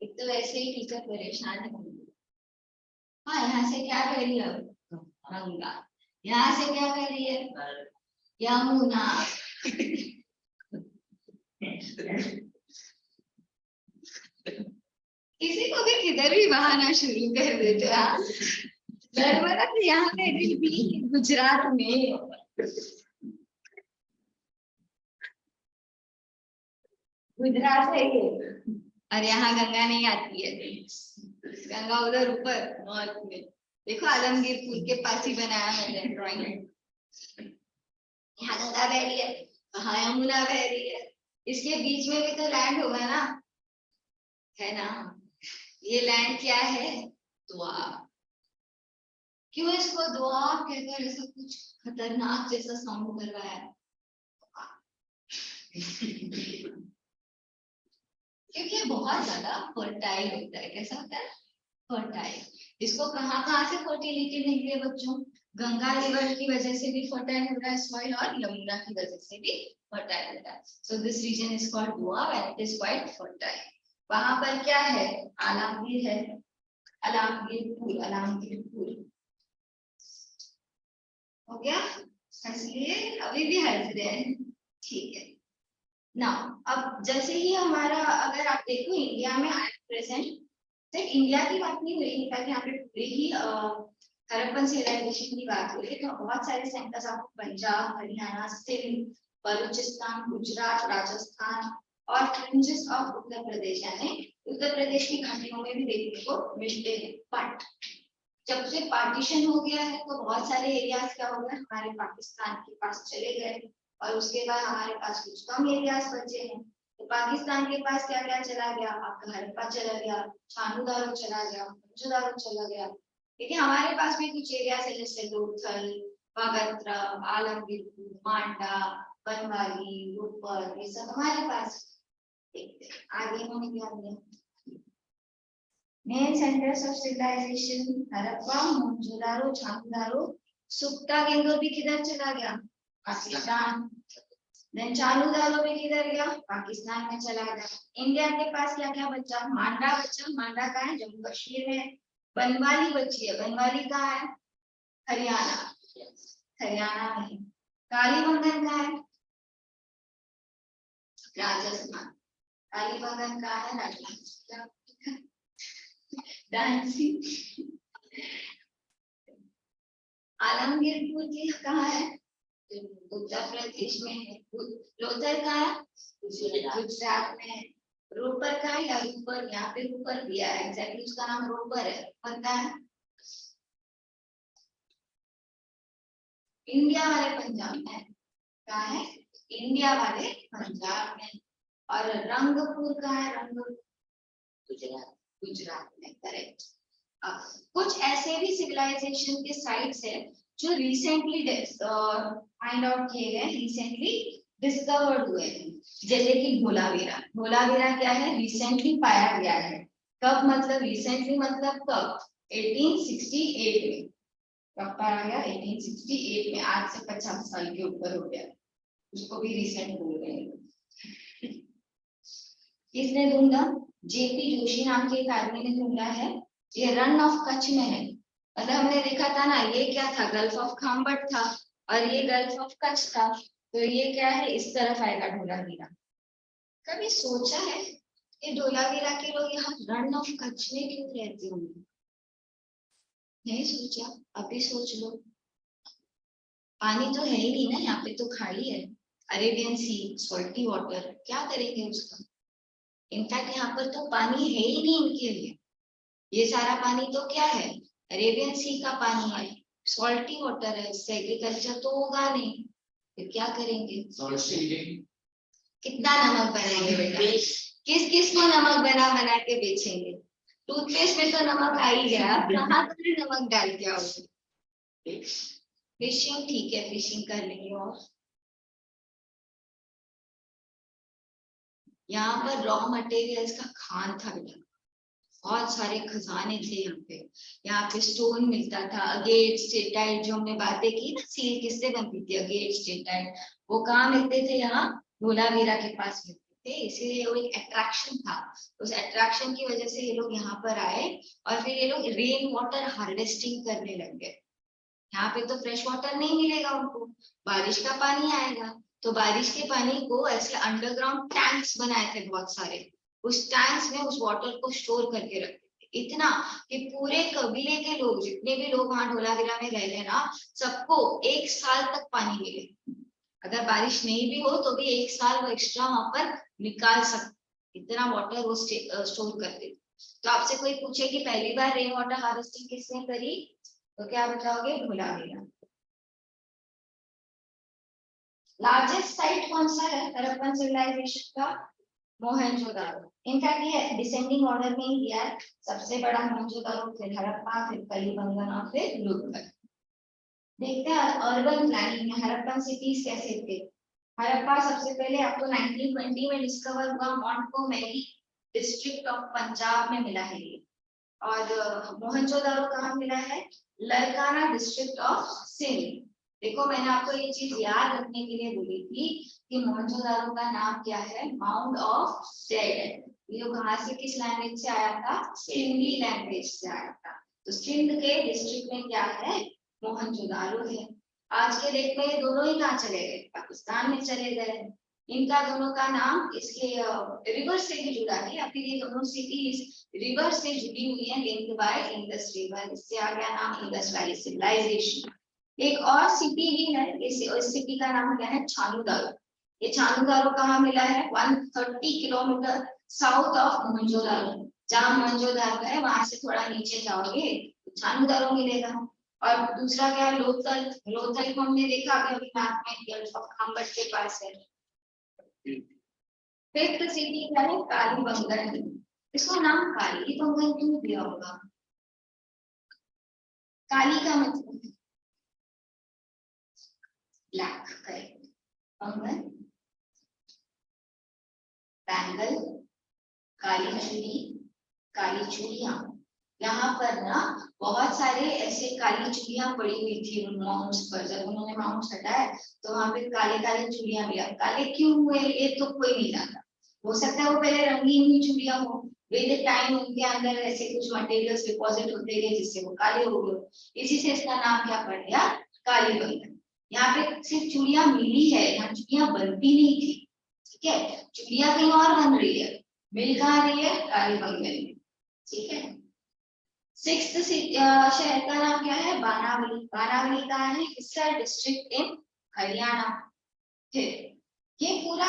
एक तो वैसे ही टीचर परेशान है। हाँ यहाँ से क्या कह रही है? गंगा। यहाँ से क्या कह रही है? यमुना। किसी को भी किधर भी बहाना शुरू कर देते हैं। हाँ? नर्मदा तो यहाँ पे भी गुजरात में, गुजरात है ये, और यहाँ गंगा नहीं आती है, गंगा उधर ऊपर नॉर्थ में। देखो आलमगीर पुल के पास ही बनाया मैंने ड्राइंग। यहाँ गंगा बह रही है, वहाँ यमुना बह रही है, इसके बीच में भी तो लैंड होगा ना, है ना। ये लैंड क्या है? द्वार। क्यों इसको द्वार कहकर ऐसा कुछ खतरनाक जैसा साउंड कर रहा है? क्योंकि बहुत ज्यादा फर्टाइल होता है। कैसा होता है? फर्टाइल। इसको कहाँ से फर्टिलिटी मिलती है बच्चों? गंगा रिवर की वजह से भी फर्टाइल हो रहा है सॉइल, और यमुना की वजह से भी फर्टाइल हो रहा है। So this region is called Doab and it is quite fertile. वहां पर क्या है? आलमगीर है, आलमगीर पुल, आलमगीर पुल हो गया। इसलिए अभी भी हंस रहे हैं, ठीक है ना। अब जैसे ही हमारा, अगर आप देखो इंडिया में प्रेजेंट, तो इंडिया की बात नहीं हुई, इनफैक्ट यहाँ पे पूरे ही हड़प्पन सिविलाइजेशन की बात हो रही है। तो बहुत सारे सेंटर्स आपको पंजाब, हरियाणा, सिंध, बलूचिस्तान, गुजरात, राजस्थान और फ्रिंजेस ऑफ उत्तर प्रदेश, यानी उत्तर प्रदेश की घाटियों में भी देखने को मिलते हैं। बट जब से पार्टीशन हो गया है तो बहुत सारे एरियाज क्या हो गए, हमारे पाकिस्तान के पास चले गए, और उसके बाद हमारे पास कुछ कम एरियाज बचे हैं। तो पाकिस्तान के पास क्या क्या चला गया? आपका हड़प्पा चला गया, चांदूदारो चला गया, मोहनजोदारो चला गया। लेकिन हमारे पास भी कुछ एरियाज है, जैसे लोथल, बगत्रा, आलमगीर, मांडा, बनवाली, रूपर, ये सब हमारे पास। आगे होने क्या दिया? Main centers of civilization Harappa, Mohenjodaro, चांदूदारो, सुप्ता गेंदोर भी किधर चला गया? पाकिस्तान। देन चांदूदारो भी किधर गया? पाकिस्तान में चला गया। इंडिया के पास क्या क्या बचा? मांडा बचा, मांडा कहाँ है? जम्मू कश्मीर में। बनवाली बची है, बनवाली कहाँ है? हरियाणा, हरियाणा में। कालीबंगन कहाँ है? राजस्थान। कालीबंगन कहाँ है? राजस्थान। डांसी। आलमगीर की कहाँ है? उत्तर प्रदेश में है। लोथल कहाँ है? गुजरात में है। रोपर कहाँ है? या रूपर, यहाँ पे रूपर दिया है, एग्जैक्टली उसका नाम रोपर है। रोपर कहाँ है? इंडिया वाले पंजाब में। कहाँ है? इंडिया वाले पंजाब में। और रंगपुर कहाँ है? रंगपुर गुजरात, गुजरात में। करेक्ट। कुछ ऐसे भी सिविलाइजेशन के साइट्स है जो रिसेंटली फाइंड आउट किए गए, रिसेंटली डिस्कवर्ड हुए हैं। जैसे कि धोलावीरा। धोलावीरा क्या है? रिसेंटली पाया गया है। कब मतलब रिसेंटली, मतलब कब? 1868 में। कब पाया गया? 1868 में। आज से 50 साल के ऊपर हो गया, उसको भी रिसेंट बोल रहे हैं। किसने ढूंढा? जेपी जोशी नाम के एक आदमी ने ढूंढा है। ये रन ऑफ कच्छ में है। मतलब हमने देखा था ना, ये क्या था? गल्फ ऑफ खाम्बट था, और ये गल्फ ऑफ कच्छ था। तो ये क्या है? इस तरफ आएगा धोलावीरा। कभी सोचा है ये धोलावीरा के लोग यहाँ रन ऑफ कच्छ में क्यों रहते होंगे? नहीं सोचा? अभी सोच लो। पानी तो है ही नहीं ना यहाँ पे, तो खाली है। अरेबियन सी, सॉल्टी वाटर, क्या करेंगे उसका? इनफैक्ट यहाँ पर तो पानी है ही नहीं इनके लिए। ये सारा पानी तो क्या है? अरेबियन सी का पानी है, सॉल्टी वाटर है, इससे एग्रीकल्चर तो होगा नहीं, फिर क्या करेंगे? कितना नमक बनाएंगे बेटा? किस किस को नमक बना बना के बेचेंगे? टूथपेस्ट में तो नमक आ ही गया, अब कहाँ पर नमक डाल के आओगे? फिशिंग, ठीक है, फिशिंग कर लेंगे। और यहाँ पर रॉ मटेरियल्स का खान था बेटा, बहुत सारे खजाने थे यहाँ पे। यहाँ पे स्टोन मिलता था, अगेट, स्टेटाइट, जो हमने बातें की ना, सील किससे बनती थी? अगेट, स्टेटाइट, वो कहाँ मिलते थे? यहाँ धोलावीरा के पास मिलते थे। इसीलिए वो एक अट्रैक्शन था। उस अट्रैक्शन की वजह से ये लोग यहाँ पर आए, और फिर ये लोग रेन वाटर हार्वेस्टिंग करने लग गए। यहाँ पे तो फ्रेश वाटर नहीं मिलेगा उनको, बारिश का पानी आएगा। तो बारिश के पानी को ऐसे अंडरग्राउंड टैंक्स बनाए थे बहुत सारे, उस टैंक्स में उस वाटर को स्टोर करके रखते थे, इतना कि पूरे कबीले के लोग, जितने भी लोग वहां ढोलावीरा में रह रहे ना, सबको 1 साल तक पानी मिले। अगर बारिश नहीं भी हो तो भी 1 साल वो एक्स्ट्रा वहां पर निकाल सकते, इतना वाटर वो स्टोर करते। तो आपसे कोई पूछे कि पहली बार रेन वाटर हार्वेस्टिंग किसने करी, तो क्या बताओगे? ढोलावीरा। लार्जेस्ट साइट कौन सा है हड़प्पन सिविलाइजेशन का? मोहनजोदारो। इनफैक्ट ये डिसेंडिंग ऑर्डर में ही दिया है, सबसे बड़ा मोहनजोदारो, फिर हड़प्पा, फिर कलिबंगन और फिर लुथगढ़। देखते हैं अर्बन प्लानिंग में हड़प्पन सिटीज कैसे थे। हड़प्पा सबसे पहले आपको 1920 में डिस्कवर हुआ, मोंटगोमेरी डिस्ट्रिक्ट ऑफ पंजाब में मिला है ये। और मोहनजोदारो कहाँ मिला है? Larkana district of Sindh. देखो मैंने आपको ये चीज याद रखने के लिए बोली थी कि मोहनजोदारो का नाम क्या है? Mount of dead. ये कहाँ से, किस लैंग्वेज से आया था? सिंधी लैंग्वेज से आया था। तो सिंध के डिस्ट्रिक्ट में क्या है? मोहनजोदारो है। आज के डेट में ये दोनों ही कहाँ चले गए? पाकिस्तान में चले गए। इनका दोनों का नाम इसके रिवर से भी जुड़ा है, या फिर ये दोनों सिटीज रिवर से जुड़ी हुई है, लिंक्ड बाय इंडस रिवर। इससे आ गया नाम इंडस वैली सिविलाइजेशन। एक और सिटी भी है, इस सिटी का नाम क्या है? छानूदारो। ये छानूदारो कहाँ मिला है? 130 किलोमीटर साउथ ऑफ मोहनजोदारो। जहाँ मोहनजोदारो है वहां से थोड़ा नीचे जाओगे तो छानूदारो मिलेगा। और दूसरा क्या है? लोथल। लोथल को हमने देखा अभी मैप में, गल्फ ऑफ खम्बट के पास है। फिफ्थ सिटी क्या है? कालीबंगन। इसका नाम कालीबंगन क्यों दिया होगा? काली का मतलब ब्लैक, करेक्ट। बंगन, बैंगल, काली चूड़ी, काली चूड़ियां। यहाँ पर ना बहुत सारे ऐसे काली चूड़ियां पड़ी हुई थी माउंट्स पर। जब उन्होंने माउंट्स हटाए तो वहां पे काले काले चूड़ियां मिला। काले क्यों हुए ये तो कोई नहीं जानता। हो सकता है वो पहले रंगीन हुई चूड़ियां हो, विद टाइम उनके अंदर ऐसे कुछ मटेरियल्स डिपॉजिट होते गए जिससे वो काले हो गए। इसी से इसका नाम क्या पड़ गया? कालीबंगन। यहाँ पे सिर्फ चूड़ियां मिली है, यहाँ चूड़ियां बनती नहीं थी। ठीक है, चूड़ियां कहीं और बन रही है, मिल कहाँ रही है? कालीबंगन में। ठीक है। सिक्स्थ शहर का नाम क्या है? बानावली। बानावली का है हिस्सा डिस्ट्रिक्ट इन हरियाणा। फिर ये पूरा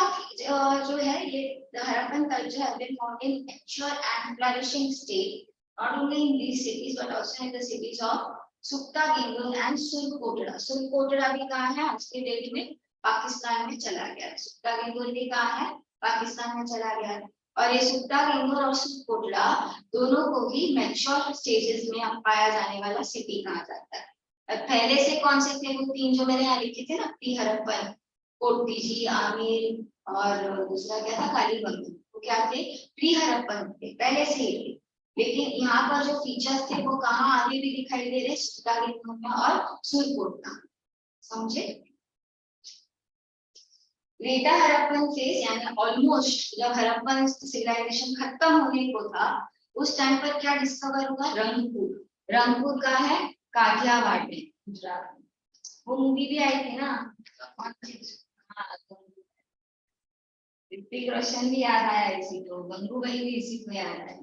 जो है ये Harappan culture have been found in mature and flourishing state, not only in these cities but also in the cities of सुक्ता गेंगोल एंड सुरकोटड़ा। सुरकोटड़ा भी कहाँ है? आज के डेट में पाकिस्तान में चला गया है। सुक्ता गेंगोल भी कहाँ है? पाकिस्तान में चला गया है। और ये सुक्ता गेंगोल और सुरकोटड़ा दोनों को ही मैच्योर स्टेजेस में अब पाया जाने वाला सिटी कहा जाता है। और पहले से कौन से थे वो तीन जो मैंने यहाँ लिखे थे ना? प्री हड़प्पन, कोटडीजी, आमिर और दूसरा क्या था? कालीबंगन। वो क्या थे? प्री हड़प्पन थे, पहले से ही थे। लेकिन यहाँ पर जो फीचर्स थे वो कहाँ आगे भी दिखाई दे रहे? सुक्ता गेंगोल में और सुरकोटड़ा। समझे? लेटर हड़प्पन फेज यानी ऑलमोस्ट जब हड़प्पन सिविलाइजेशन खत्म होने को था उस टाइम पर क्या डिस्कवर हुआ? रंगपुर। रंगपुर का है काठियावाड़ में, गुजरात में। वो मूवी भी आई थी ना, हाँ, ऋतिक रोशन भी याद आया इसी को, गंगूबाई भी इसी को याद आया।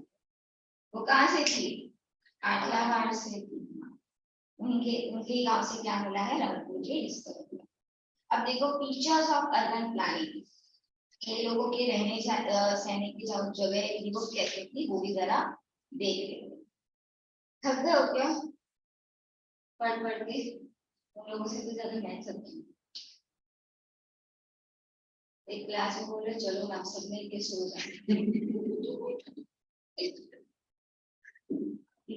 वो कहाँ से थी? काठियावाड़ से थी। उनके उनके गांव से क्या मिला है? रंगपुर के डिस्कवर। अब देखो फीचर्स ऑफ अर्बन प्लानिंग। इन लोगों के रहने सहने की जो जगह थी वो कैसे थी वो भी जरा देख लेते। थक गए हो क्या पढ़ पढ़ के? उन लोगों से तो ज्यादा मैं थकी। एक क्लास में बोल रहे चलो आप सब मिलके सो जाए।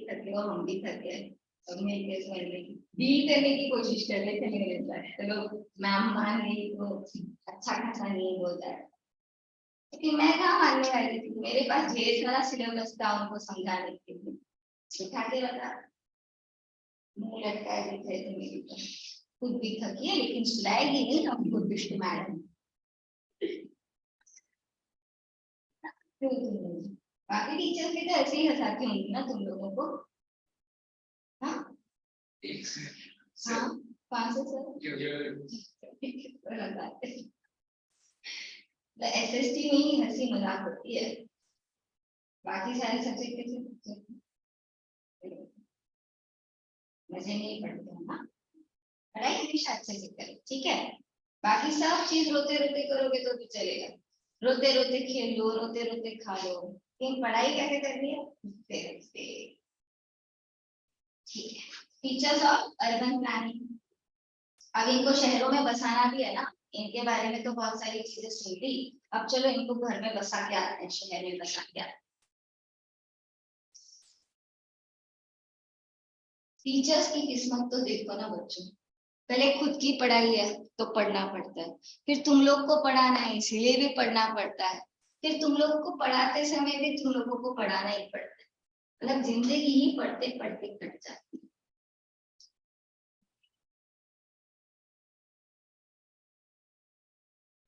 थके हो, हम भी थके हैं, सब मिलके सोने की डील करने की कोशिश कर रहे थे मेरे साथ। चलो मैम मान गई तो अच्छा खासा नहीं हो जाए। लेकिन मैं कहाँ मानने वाली थी, मेरे पास ढेर सारा सिलेबस था उनको समझाने के लिए। सिखा के बता, मुंह लटकाए भी थे तो मेरी तो खुद भी थकी है लेकिन सुलाएगी नहीं हम खुद भी मैडम। बाकी टीचर भी तो ऐसे ही हंसाती होंगी ना तुम लोगों को? हाँ हाँ, 500 सर एसएसटी में ही हंसी मजाक होती है। बाकी सारे सब्जेक्ट कैसे मजे नहीं पड़ते हैं ना, पढ़ाई हमेशा अच्छे से करें, ठीक है। बाकी सब चीज रोते रोते करोगे तो भी चलेगा, रोते रोते खेल लो, रोते रोते खा लो, लेकिन पढ़ाई कैसे करनी है, रोते रोते। ठीक है, फीचर्स ऑफ अर्बन प्लानिंग। अब इनको शहरों में बसाना भी है ना, इनके बारे में तो बहुत सारी चीजें सुन ली, अब चलो इनको घर में बसा के आते हैं, शहर में बसा के आते हैं। टीचर्स की किस्मत तो देखो ना बच्चों, पहले खुद की पढ़ाई है तो पढ़ना पड़ता है, फिर तुम लोग को पढ़ाना है इसलिए भी पढ़ना पड़ता है, फिर तुम लोग को पढ़ाते समय भी तुम लोगों को पढ़ाना ही पड़ता है, मतलब जिंदगी ही पढ़ते पढ़ते कट जाती है।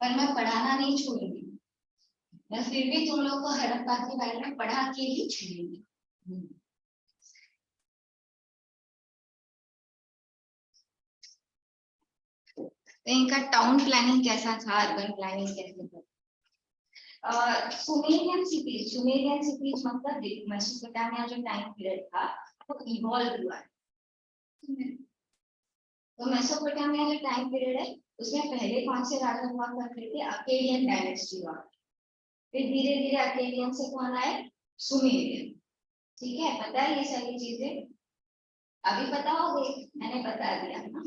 पर मैं पढ़ाना नहीं छोड़ूंगी, मैं फिर भी तुम लोग को हड़प्पा के बारे में पढ़ा के ही छोड़ूंगी। तो इनका टाउन प्लानिंग कैसा था, अर्बन प्लानिंग कैसे था। सुमेरियन सिटीज मतलब मेसोपोटामिया जो टाइम पीरियड था वो इवॉल्व हुआ है। तो मेसोपोटामिया जो टाइम पीरियड है उसमें पहले कौन से राजा हुआ करते थे, अकेडियन डायनेस्टी हुआ, फिर धीरे धीरे अकेडियन से कौन आए, सुमेरियन। ठीक है, पता है ये सारी चीजें, अभी पता होगी, मैंने बता दिया ना।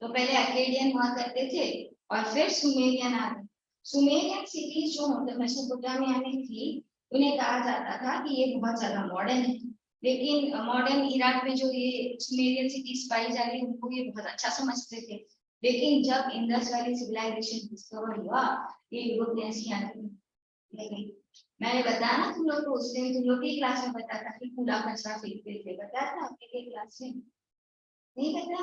तो पहले अकेडियन हुआ करते थे और फिर सुमेरियन आ गए। सुमेरियन सिटीज जो मेसोपोटामिया में थी उन्हें कहा जाता था कि ये बहुत ज्यादा मॉडर्न है, लेकिन मॉडर्न इराक में जो ये सुमेरियन सिटीज पाई जा रही है उनको ये बहुत अच्छा समझते थे। लेकिन जब इंडस वैली सिविलाइजेशन डिस्कवर हुआ, ये यूरोपियंस की आंखें, मैंने बताया ना तुम लोग को उस दिन, तुम लोग की क्लास में बताया था कि कूड़ा कचरा फेंकते थे, बताया था आपके क्लास में, नहीं बताया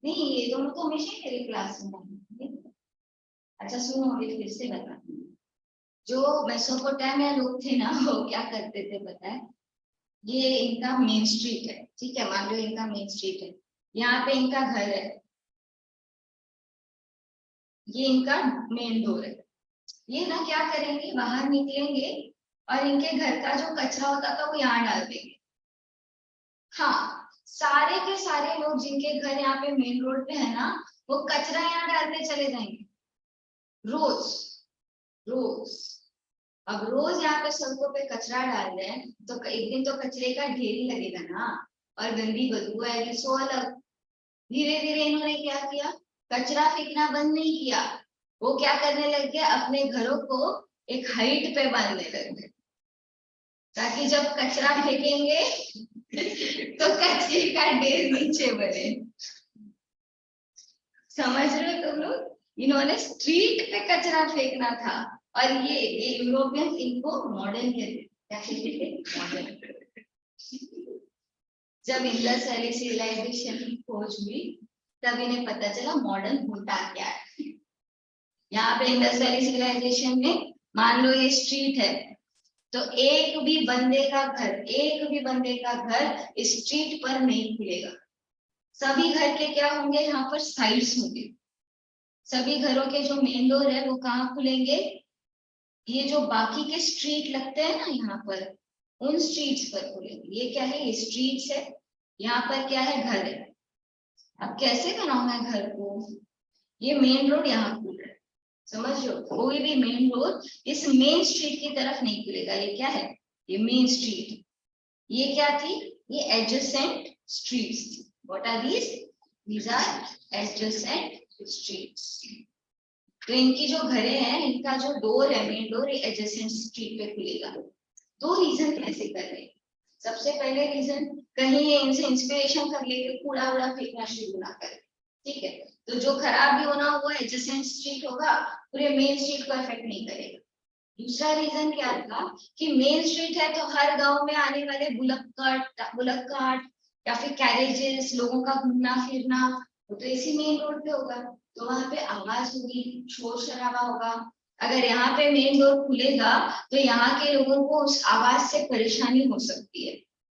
नहीं, ये दोनों तो हमेशा ही मेरे क्लास में। अच्छा सुनो, अभी फिर से बताती हूँ। जो मेसोपोटामिया लोग थे ना वो क्या करते थे पता है, ये इनका मेन स्ट्रीट है, ठीक है, मान लो इनका मेन स्ट्रीट है, यहाँ पे इनका घर है, ये इनका मेन डोर है। ये ना क्या करेंगे, बाहर निकलेंगे और इनके घर का जो कचरा होता था वो यहाँ डाल देंगे। हाँ, सारे के सारे लोग जिनके घर यहाँ पे मेन रोड पे है ना, वो कचरा यहाँ डालते चले जाएंगे, रोज रोज। अब रोज यहाँ पे सड़कों पे कचरा डाल रहे हैं तो एक दिन तो कचरे का ढेर ही लगेगा ना, और गंदी बदबू आएगी, सो अलग। धीरे धीरे इन्होंने क्या किया, कचरा फेंकना बंद नहीं किया, वो क्या करने लग गए, अपने घरों को एक हाइट पे बांधने लग गए, ताकि जब कचरा फेंकेंगे तो कचरे का ढेर नीचे बने। समझ रहे हो तुम लोग, इन्होंने स्ट्रीट पे कचरा फेंकना था, और ये यूरोपियंस इनको मॉडर्न कहते थे, मॉडर्न। जब इंडस वैली सिविलाइजेशन की खोज हुई तब इन्हें पता चला मॉडर्न होता क्या है। यहाँ पे इंडस वैली सिविलाइजेशन में मान लो ये स्ट्रीट है, तो एक भी बंदे का घर, एक भी बंदे का घर इस स्ट्रीट पर नहीं खुलेगा। सभी घर के क्या होंगे, यहाँ पर साइड्स होंगे, सभी घरों के जो मेन डोर है वो कहाँ खुलेंगे, ये जो बाकी के स्ट्रीट लगते हैं ना यहाँ पर, उन स्ट्रीट्स पर खुलेंगे। ये क्या है, ये स्ट्रीट्स है, यहाँ पर क्या है, घर है। अब कैसे बनाऊं मैं घर को, ये मेन रोड यहाँ खुल रहा है, समझ लो, कोई भी मेन रोड इस मेन स्ट्रीट की तरफ नहीं खुलेगा। ये क्या है, ये मेन स्ट्रीट, ये क्या थी, ये एडजेसेंट स्ट्रीट्स थी। What are these, these are adjacent streets. तो इनकी जो घरे हैं, इनका जो डोर है, मेन डोर, ये एडजेसेंट स्ट्रीट पे खुलेगा। दो रीजन कैसे कर रहे हैं, सबसे पहले रीजन, कहीं ये इनसे इंस्पिरेशन कर लेके कूड़ा वूड़ा फेंकना शुरू ना करे, ठीक है, तो जो खराब भी होना वो एडजेसेंट स्ट्रीट होगा, पूरे मेन स्ट्रीट को अफेक्ट नहीं करेगा। दूसरा रीजन क्या था कि मेन स्ट्रीट है तो हर गांव में आने वाले बुलक कार्ट या फिर कैरेजेस, लोगों का घूमना फिरना, वो तो इसी मेन रोड पे होगा, तो वहां पे आवाज होगी, शोर शराबा होगा। अगर यहाँ पे मेन डोर खुलेगा तो यहाँ के लोगों को उस आवाज से परेशानी हो सकती है।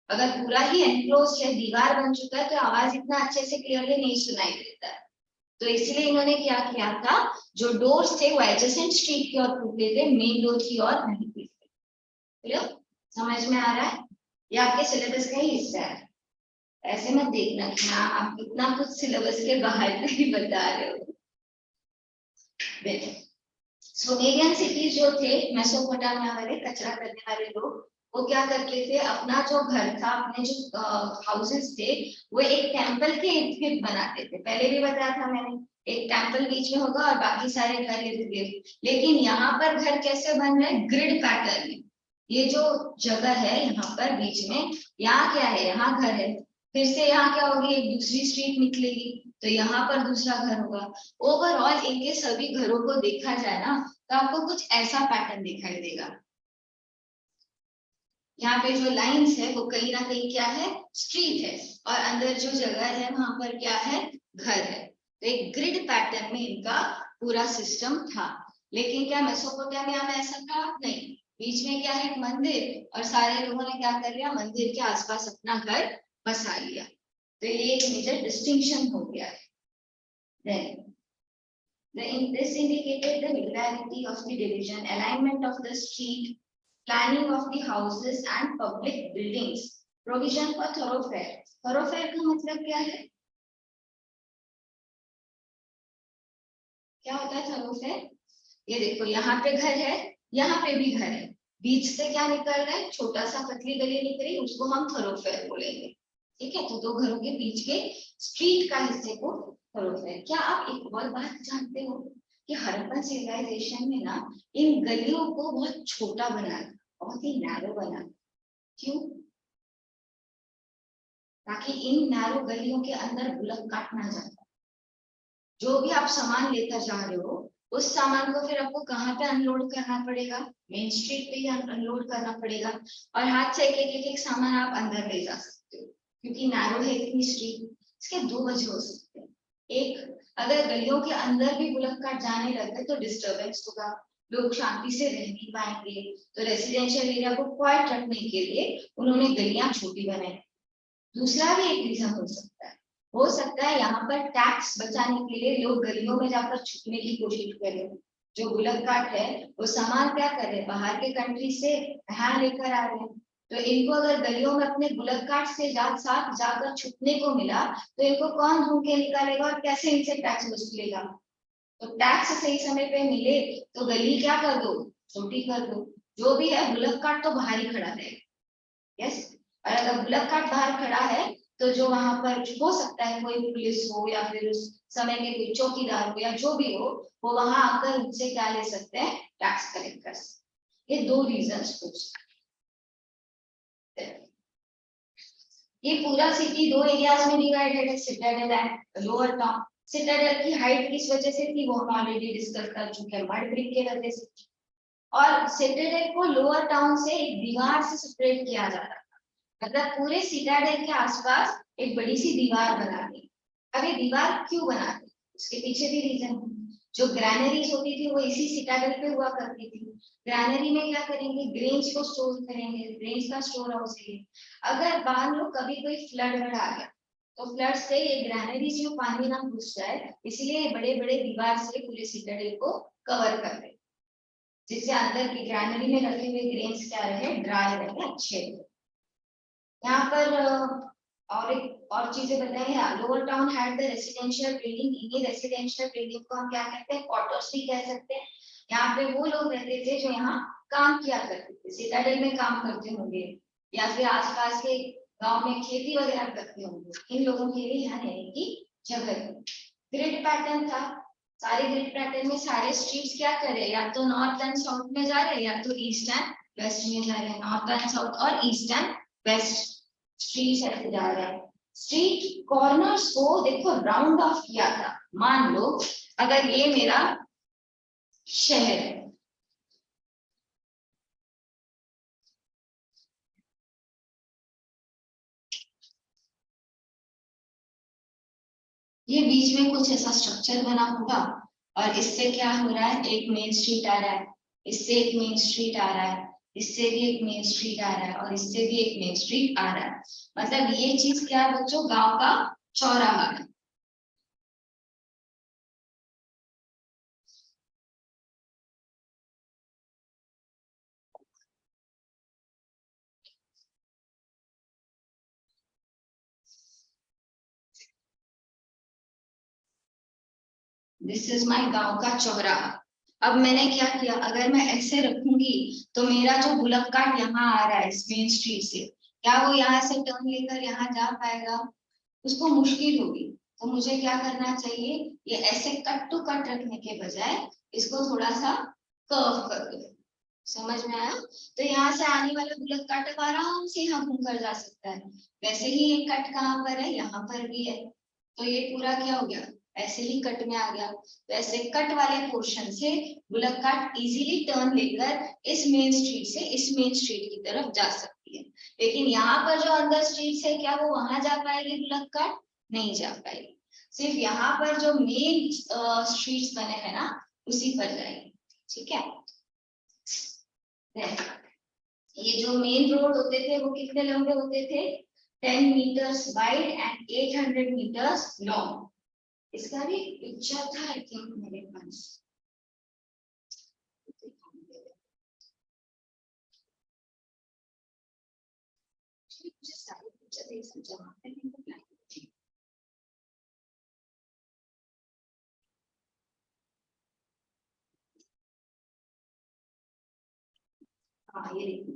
अगर पूरा ही एनक्लोज है, दीवार बन चुका है, तो आवाज इतना अच्छे से क्लियरली नहीं सुनाई देता है। तो इसलिए इन्होंने क्या किया था, जो डोर्स थे वो एडजेसेंट स्ट्रीट की ओर खुलते थे, मेन डोर की ओर नहीं खुलते। क्लियर? समझ में आ रहा है? ये आपके सिलेबस का ही हिस्सा है, ऐसे मत देखना कि हाँ आप कितना कुछ सिलेबस के बाहर का ही बता रहे हो। देखो सुमेरियन सिटीज जो थे, मेसोपोटामिया वाले कचरा करने वाले लोग, वो क्या करते थे, अपना जो घर था, अपने जो हाउसेस थे, वो एक टेंपल के इर्द गिर्द बनाते थे। पहले भी बताया था मैंने, एक टेंपल बीच में होगा और बाकी सारे घर इर्द गिर्द। लेकिन यहाँ पर घर कैसे बन रहे हैं, ग्रिड पैटर्न में। ये जो जगह है यहाँ पर बीच में, यहाँ क्या है, यहाँ घर है, फिर से यहाँ क्या होगी, एक दूसरी स्ट्रीट निकलेगी, तो यहाँ पर दूसरा घर होगा। ओवरऑल इनके सभी घरों को देखा जाए ना, तो आपको कुछ ऐसा पैटर्न दिखाई देगा। यहाँ पे जो लाइंस है वो कहीं ना कहीं क्या है, स्ट्रीट है, और अंदर जो जगह है वहां पर क्या है, घर है। तो एक ग्रिड पैटर्न में इनका पूरा सिस्टम था। लेकिन क्या मेसोपोटामिया में ऐसा था, नहीं। बीच में क्या है, एक मंदिर, और सारे लोगों ने क्या कर लिया, मंदिर के आसपास अपना घर बसा लिया। तो ये एक मेजर डिस्टिंक्शन हो गया है। This indicated the regularity of the division, alignment of the street, planning of the houses and public buildings, provision for thoroughfare. Thoroughfare का मतलब क्या है, क्या होता है thoroughfare? ये देखो यहाँ पे घर है, यहाँ पे भी घर है, बीच से क्या निकल रहा है, छोटा सा पतली गली निकल रही, उसको हम thoroughfare बोलेंगे। ठीक है, तो दो घरों के बीच के स्ट्रीट का हिस्से को thoroughfare। क्या आप एक और बात जानते हो कि हड़प्पन सिविलाइजेशन में ना इन गलियों को बहुत छोटा बना, बहुत ही नैरो बना। क्यों? ताकि इन नैरो गलियों के अंदर बुलक काट ना जाए। जो भी आप सामान लेकर जा रहे हो, उस सामान को फिर आपको कहाँ पे अनलोड करना पड़ेगा, मेन स्ट्रीट पे ही अनलोड करना पड़ेगा, और हाथ से एक सामान आप अंदर ले जा सकते हो, क्योंकि नैरो है इतनी स्ट्रीट। इसके दो वजह हो सकते हैं। एक, अगर गलियों के अंदर भी बुलक काट जाने लगे तो डिस्टर्बेंस होगा, लोग शांति से रह नहीं पाएंगे। तो रेसिडेंशियल एरिया को क्वाइट रखने के लिए उन्होंने गलियां छोटी बनाई। दूसरा भी एक रीजन हो सकता है यहाँ पर टैक्स बचाने के लिए लोग गलियों में जाकर छुपने की कोशिश करें। जो गुलक काट है वो सामान क्या कर रहे हैं, बाहर के कंट्री से यहाँ लेकर आ रहे हैं। तो इनको अगर गलियों में अपने गुलक काट से साथ जाकर छुपने को मिला, तो इनको कौन ढूंढ के निकालेगा और कैसे इनसे टैक्स वसूलेगा। तो टैक्स सही समय पे मिले तो गली क्या कर दो, छोटी कर दो। जो भी है गुलक काट तो बाहर ही खड़ा रहेगा। यस, और अगर गुलक काट बाहर खड़ा है तो जो वहां पर हो सकता है कोई पुलिस हो या फिर उस समय के कोई चौकीदार हो या जो भी हो, वो वहां आकर उनसे क्या ले सकते हैं, टैक्स कलेक्ट कर सकते। ये दो रीजंस हो सकते हैं। ये पूरा सिटी दो एरियाज में डिवाइडेड है, Citadel and lower town. Citadel की हाइट किस वजह से थी वो हम ऑलरेडी डिस्कस कर चुके हैं, मड ब्रिक के वजह से। और सिटाडेल को लोअर टाउन से एक दीवार से सेपरेट किया जा रहा था, मतलब पूरे सिटाडेल के आसपास एक बड़ी सी दीवार बना दी। अब ये दीवार क्यों बना दी, उसके पीछे भी रीजन। जो ग्रैनरीज होती थी वो इसी सिटाडेल पे हुआ करती थी। ग्रैनरी में क्या करेंगे, ग्रेन्स को स्टोर करेंगे, ग्रेन्स का स्टोर हाउस है। अगर मान लो कभी कोई फ्लड आ गया तो फ्लड से ये ग्रैनरी में पानी ना घुस जाए, इसलिए बड़े बड़े दीवार से पूरे सिटाडेल को कवर कर रहे, जिससे अंदर की ग्रैनरी में रखे हुए ग्रेन्स क्या रहे, ड्राई रहे, अच्छे रहे। यहाँ पर और एक और चीजें बताएं, lower town had the residential building. इन्हीं रेसिडेंशियल बिल्डिंग को हम क्या कहते हैं, क्वार्टर्स भी कह सकते हैं। यहाँ पे वो लोग रहते थे जो यहाँ काम किया करते थे, सिटाडेल में काम करते होंगे या फिर आसपास के गांव में खेती वगैरह करते होंगे। इन लोगों के लिए यहाँ रहने की जगह। ग्रिड पैटर्न था, सारे ग्रिड पैटर्न में सारे स्ट्रीट्स क्या करे, या तो नॉर्थ एंड साउथ में जा रहे हैं या तो ईस्ट एंड वेस्ट में जा रहे हैं। नॉर्थ एंड साउथ और ईस्ट एंड वेस्ट स्ट्रीट ऐसे जा रहा है। स्ट्रीट कॉर्नर्स को देखो राउंड ऑफ किया था। मान लो अगर ये मेरा शहर है, ये बीच में कुछ ऐसा स्ट्रक्चर बना होगा और इससे क्या हो रहा है, एक मेन स्ट्रीट आ रहा है, इससे एक मेन स्ट्रीट आ रहा है, इससे भी एक मेन स्ट्रीट आ रहा है और इससे भी एक मेन स्ट्रीट आ रहा है। मतलब ये चीज क्या है बच्चों, गांव का चौराहा है। दिस इज माय गांव का चौराहा। अब मैंने क्या किया, अगर मैं ऐसे रखूंगी तो मेरा जो बुलक कार्ट यहाँ आ रहा है इस मेन स्ट्रीट से, क्या वो यहाँ से टर्न लेकर यहाँ जा पाएगा? उसको मुश्किल होगी। तो मुझे क्या करना चाहिए, ये ऐसे कट टू कट रखने के बजाय इसको थोड़ा सा कर्व कर दो। समझ में आया? तो यहाँ से आने वाला बुलक कार्ट अब आराम से यहाँ घूमकर जा सकता है। वैसे ही ये कट कहाँ पर है, यहाँ पर भी है। तो ये पूरा क्या हो गया, ऐसे ही कट में आ गया। तो ऐसे कट वाले पोर्शन से बुलक कार्ट इजीली टर्न लेकर इस मेन स्ट्रीट से इस मेन स्ट्रीट की तरफ जा सकती है। लेकिन यहाँ पर जो अंदर स्ट्रीट है, क्या वो वहां जा पाएगी बुलक कार्ट? नहीं जा पाएगी। सिर्फ यहाँ पर जो मेन स्ट्रीट्स बने हैं ना, उसी पर जाएगी। ठीक है। ये जो मेन रोड होते थे वो कितने लंबे होते थे? 10 meters wide and 800 meters long। इसका भी पिक्चर था आई थिंक मेरे पास। मुझे सारे पिक्चर एक साथ जमा करने को हाँ ये देखिए,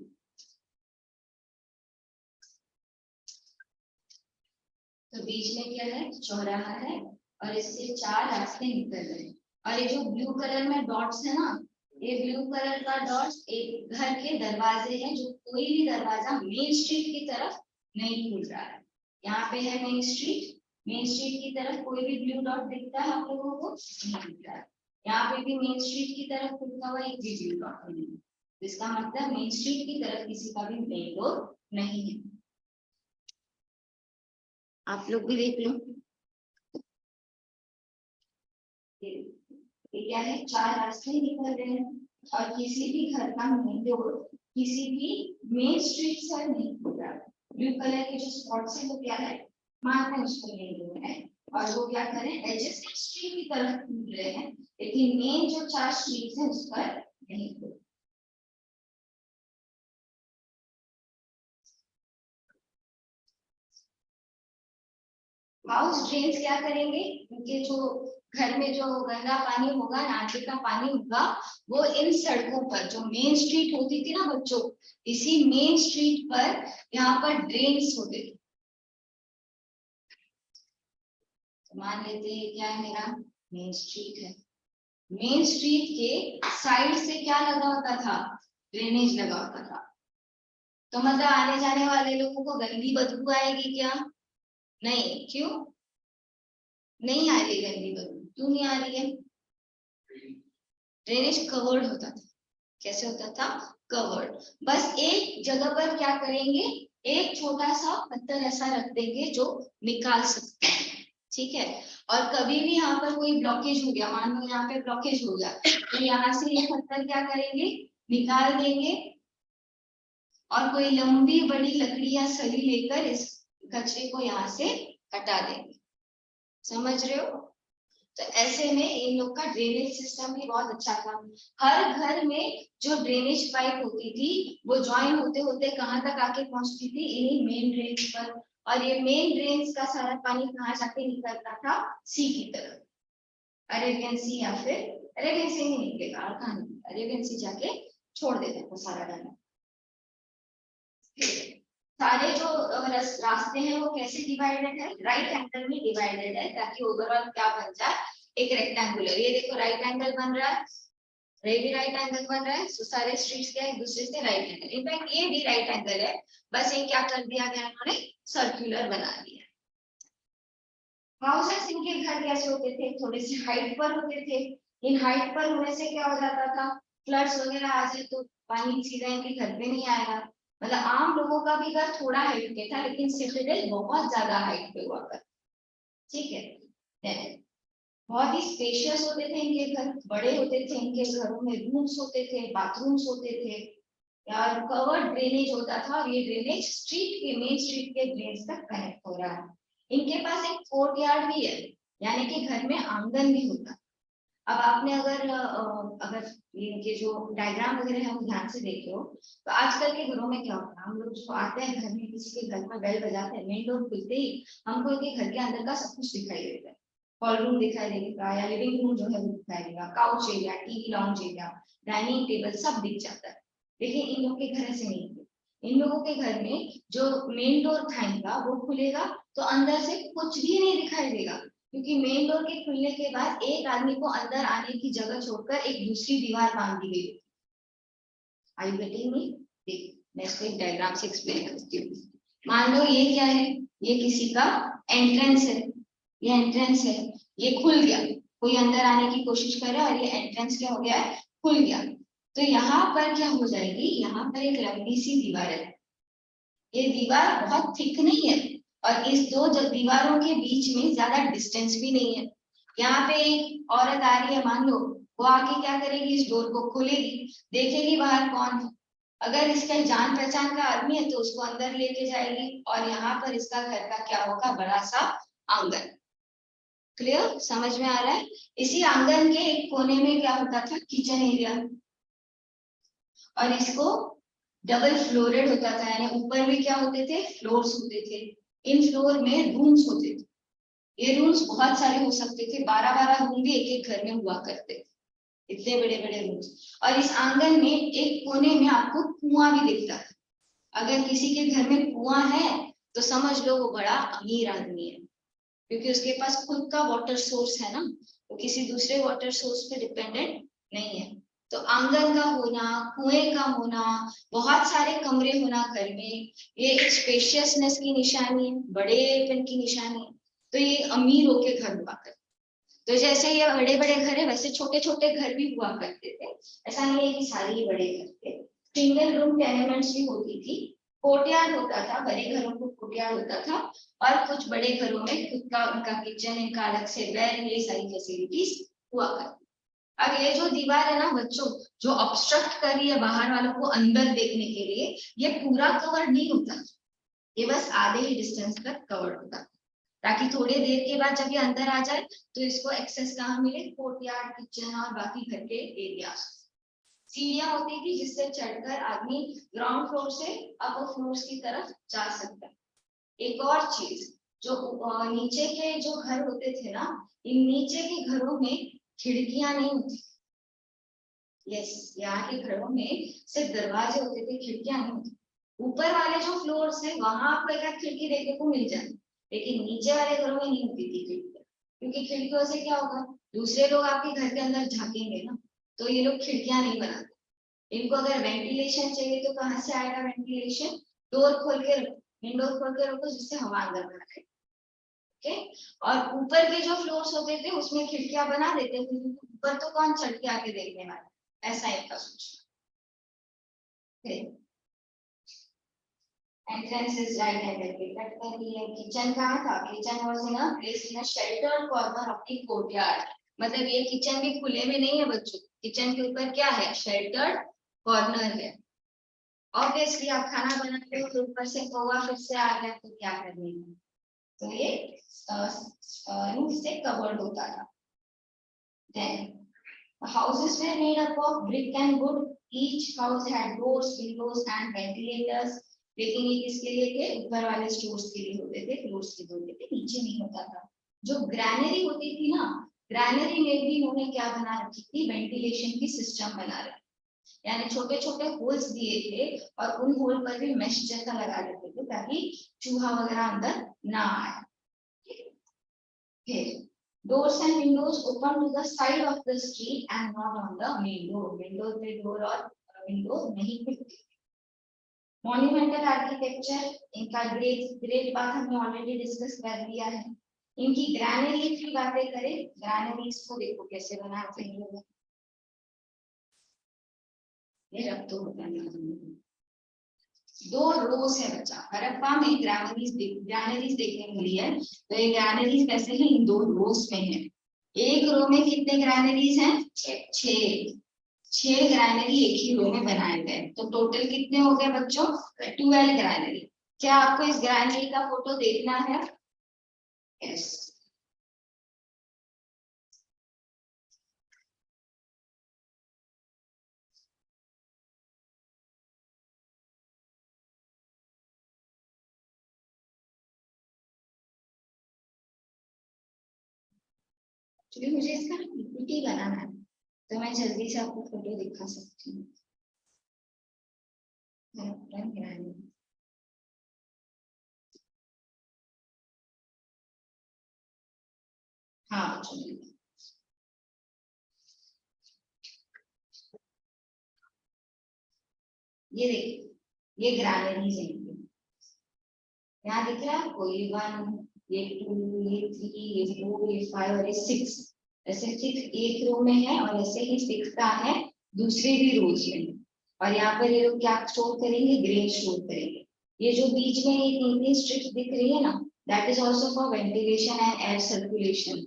तो बीच में क्या है, चौराहा है और इससे 4 रास्ते निकल रहे हैं। और ये जो ब्लू कलर में डॉट्स है ना, ये ब्लू कलर का डॉट्स एक घर के दरवाजे हैं, जो कोई भी दरवाजा मेन स्ट्रीट की तरफ नहीं खुल रहा है। यहाँ पे है मेन स्ट्रीट, मेन स्ट्रीट की तरफ कोई भी ब्लू डॉट दिखता है आप लोगों को? नहीं दिख रहा है। यहाँ पे भी मेन स्ट्रीट की तरफ खुलता हुआ एक भी ब्लू डॉट नहीं है। इसका मतलब मेन स्ट्रीट की तरफ किसी का भी मेन डोर नहीं है। आप लोग भी देख लो, ये क्या है, 4 रास्ते निकल रहे हैं और किसी भी घर का मेन डोर किसी भी मेन स्ट्रीट से नहीं खुल रहा। ब्लू कलर के जो स्पॉट्स है वो क्या है, मानते हैं उसको मेन डोर है। और वो क्या करें, एडजेसेंट स्ट्रीट की तरफ खुल रहे हैं, लेकिन मेन जो 4 स्ट्रीट है उस पर नहीं खुल। हाउस ड्रेन्स क्या करेंगे, क्योंकि जो घर में जो गंदा पानी होगा, नाले का पानी होगा, वो इन सड़कों पर जो मेन स्ट्रीट होती थी ना बच्चों, इसी मेन स्ट्रीट पर यहाँ पर ड्रेन्स होते थे। तो मान लेते हैं क्या है, मेरा मेन स्ट्रीट है। मेन स्ट्रीट के साइड से क्या लगा होता था, ड्रेनेज लगा होता था। तो मतलब आने जाने वाले लोगों को गंदी बदबू आएगी क्या? नहीं। क्यों नहीं आ रही गंदी बदबू? क्यों नहीं आ रही है? ड्रेनेज कवर्ड होता था। कैसे होता था? कवर्ड। बस एक जगह पर क्या करेंगे, एक छोटा सा पत्थर ऐसा रख देंगे जो निकाल सकते हैं। ठीक है। और कभी भी यहाँ पर कोई ब्लॉकेज हो गया, मान लो यहाँ पे ब्लॉकेज हो गया, तो यहाँ से ये पत्थर क्या करेंगे, निकाल देंगे और कोई लंबी बड़ी लकड़ी या सली लेकर इस कचरे को यहाँ से हटा देंगे। समझ रहे हो? तो ऐसे में इन लोग का ड्रेनेज सिस्टम भी बहुत अच्छा था। हर घर में जो ड्रेनेज पाइप होती थी वो ज्वाइन होते होते कहाँ तक आके पहुंचती थी, इन्हीं मेन ड्रेन्स पर। और ये मेन ड्रेन्स का सारा पानी कहाँ जाके निकलता था, सी की तरफ, अरेबियन सी, या फिर अरेबियन सी नहीं निकलेगा और कहाँ निकलेगा, अरेबियन सी जाके छोड़ देते थे सारा डाला। सारे जो रास्ते हैं वो कैसे डिवाइडेड है, राइट एंगल में डिवाइडेड है, ताकि ओवरऑल क्या बन जाए, एक रेक्टेंगुलर। ये देखो राइट एंगल बन रहा है, ये भी राइट एंगल बन रहा है। तो सारे स्ट्रीट्स क्या है, एक दूसरे से राइट एंगल, इनफैक्ट ये भी राइट एंगल है, बस ये क्या कर दिया गया, इन्होंने सर्कुलर बना दिया। हाउसेस, इनके घर कैसे होते थे, थोड़े से हाइट पर होते थे। इन हाइट पर होने से क्या हो जाता था, फ्लड्स वगैरह आ जाए तो पानी सीधा इनके घर पे नहीं आएगा। मतलब आम लोगों का भी घर थोड़ा हाइट पे था, लेकिन सिटिजन बहुत ज्यादा हाइट पे हुआ कर। ठीक है। बहुत ही स्पेशियस होते थे इनके घर, बड़े होते थे इनके घरों में, रूम्स होते थे, बाथरूम्स होते थे, यार कवर्ड ड्रेनेज होता था। और ये ड्रेनेज स्ट्रीट के मेन स्ट्रीट के ड्रेन्स तक कनेक्ट हो रहा है। इनके पास एक कोर्ट यार्ड भी है, यानी कि घर में आंगन भी होता। अब आपने अगर इनके जो डायग्राम वगैरह हम ध्यान से देखे हो, तो आजकल के घरों में क्या होता है, हम लोग जो आते हैं घर में, किसी के घर में बेल बजाते हैं, मेन डोर खुलते ही हमको इनके घर के अंदर का सब कुछ दिखाई देता है। हॉल रूम दिखाई देगा, या लिविंग रूम जो है वो दिखाई देगा, couch area, TV lounge area, dining table सब दिख जाता है। लेकिन इन लोगों के घर ऐसे नहीं है। इन लोगों के घर में जो मेन डोर खाएगा वो खुलेगा तो अंदर से कुछ भी नहीं दिखाई देगा, क्योंकि मेन डोर के खुलने के बाद एक आदमी को अंदर आने की जगह छोड़कर एक दूसरी दीवार बांध दी गई। I getting me? देख, मैं इसको एक डायग्राम से एक्सप्लेन करती हूँ। मान लो ये क्या है, ये किसी का एंट्रेंस है, ये एंट्रेंस है, ये खुल गया, कोई अंदर आने की कोशिश कर रहा है और ये एंट्रेंस क्या हो गया है, खुल गया। तो यहाँ पर क्या हो जाएगी, यहाँ पर एक लंबी सी दीवार है, ये दीवार बहुत थिक नहीं है और इस दो दीवारों के बीच में ज्यादा डिस्टेंस भी नहीं है। यहाँ पे एक औरत आ रही है, मान लो, वो आके क्या करेगी, इस डोर को खोलेगी, देखेगी बाहर कौन है, अगर इसका जान पहचान का आदमी है तो उसको अंदर लेके जाएगी और यहाँ पर इसका घर का क्या होगा, बड़ा सा आंगन। क्लियर, समझ में आ रहा है? इसी आंगन के एक कोने में क्या होता था, किचन एरिया, और इसको डबल फ्लोरेड होता था, यानी ऊपर भी क्या होते थे, फ्लोर्स होते थे। इन फ्लोर में रूम्स होते थे, ये रूम्स बहुत सारे हो सकते थे, 12-12 रूम भी एक एक घर में हुआ करते थे, इतने बड़े बड़े रूम्स। और इस आंगन में एक कोने में आपको कुआं भी दिखता है। अगर किसी के घर में कुआं है तो समझ लो वो बड़ा अमीर आदमी है, क्योंकि उसके पास खुद का वाटर सोर्स है ना, वो किसी दूसरे वाटर सोर्स पे डिपेंडेंट नहीं है। तो आंगन का होना, कुएं का होना, बहुत सारे कमरे होना घर में, ये एक स्पेशियसनेस की निशानी है, बड़ेपन की निशानी है। तो ये अमीरों के घर हुआ करते। तो जैसे ये बड़े बड़े घर है, वैसे छोटे छोटे घर भी हुआ करते थे। ऐसा नहीं है कि सारे ही बड़े घर थे, सिंगल रूम टेनेमेंट्स भी होती थी, कोर्टयार्ड होता था, बड़े घरों को कोर्टयार्ड होता था, और कुछ बड़े घरों में खुद का उनका किचन, इनका अलग से बेड, ये सारी फैसिलिटीज हुआ करती। अब ये जो दीवार है ना बच्चों, जो ऑब्स्ट्रक्ट कर रही है बाहर वालों को अंदर देखने के लिए, ये पूरा कवर नहीं होता, ये बस आधे ही डिस्टेंस तक कवर होता, ताकि थोड़ी देर के बाद जब ये अंदर आ जाए तो इसको एक्सेस कहाँ मिले, कोर्टयार्ड, किचन और बाकी घर के एरिया। सीढ़ियां होती थी जिससे चढ़कर आदमी ग्राउंड फ्लोर से अपर फ्लोर की तरफ जा सकता है। एक और चीज, जो नीचे के जो घर होते थे ना, इन नीचे के घरों में खिड़कियां नहीं होती। यस, यहाँ के घरों में सिर्फ दरवाजे होते थे, खिड़कियां नहीं होती। ऊपर वाले जो फ्लोर है वहां आपको एक खिड़की देखने को मिल जाती, लेकिन नीचे वाले घरों में नहीं होती थी खिड़कियां, क्योंकि खिड़कियों से क्या होगा, दूसरे लोग आपके घर के अंदर झांकेंगे ना, तो ये लोग खिड़कियां नहीं बनाते। इनको अगर वेंटिलेशन चाहिए तो कहाँ से आएगा वेंटिलेशन, डोर खोल के रखो, विंडो खोल के रखो, जिससे हवा अंदर ना आए। ओके, और ऊपर के जो फ्लोर्स होते थे उसमें खिड़कियां बना देते थे, क्योंकि ऊपर तो कौन चढ़ के आके देखने वाला, ऐसा इनका सोचना। Entrance is right hand cut कर दी है। किचन कहाँ था, kitchen was in a place in a sheltered corner of the courtyard. मतलब ये किचन भी खुले में नहीं है बच्चों, किचन के ऊपर क्या है, शेल्टर्ड कॉर्नर है। ऑब्वियसली आप खाना बनाते हो तो ऊपर से कौवा फिर से आ गया तो क्या करने का, तो ये रूफ से कवर्ड होता था। Then houses were made up of brick and wood, each house had doors, windows and ventilators। लेकिन ये किसके लिए थे, ऊपर वाले स्टोर्स के लिए होते थे, फ्लोर्स के लिए होते थे, नीचे नहीं होता था। जो ग्रैनरी होती थी ना, ग्रैनरी में भी इन्होंने क्या बना रखी थी, वेंटिलेशन की सिस्टम बना रखी, यानी छोटे छोटे होल्स दिए थे और उन होल पर भी मेश जैसा लगा देते थे ताकि चूहा वगैरह अंदर ना आए। Doors and windows open to the side of the street and not on the main door। Window पे डोर और विंडो नहीं खुलती। मॉन्यूमेंटल आर्किटेक्चर, इनका ग्रेट ग्रेट बात हमने ऑलरेडी डिस्कस कर लिया है। इनकी ग्रैनरी की बातें करें, ग्रैनरीज को देखो कैसे बनाते हैं लोग, ये रख दो दो रोज है बच्चा, हड़प्पा में ग्रैनरीज देखने मिली है, तो ये ग्रैनरीज कैसे हैं, इन दो रोज में है। एक रो में कितने ग्रैनरीज हैं, छह ग्रैनरी एक ही रो में बनाए गए, तो टोटल कितने हो गए बच्चों, 12 ग्रैनरी। क्या आपको इस ग्रैनरी का फोटो देखना है? यस। एक्चुअली मुझे इसका पीपीटी बनाना है, तो मैं जल्दी से आपको फोटो दिखा सकती हूँ। हाँ चलिए, ये देखिए, ये ग्रैनरीज है। यहाँ दिख रहा है आपको, ये 1, ये 2, ये 3, ये 4, ये 5 और ये 6। ऐसे 6 एक रो में है और ऐसे ही 6 का है दूसरे भी रोज में। और यहाँ पर ये लोग क्या स्टोर करेंगे, ग्रेन स्टोर करेंगे। ये जो बीच में ये 3 स्ट्रिप्स दिख रही है ना, that is also for ventilation and air circulation.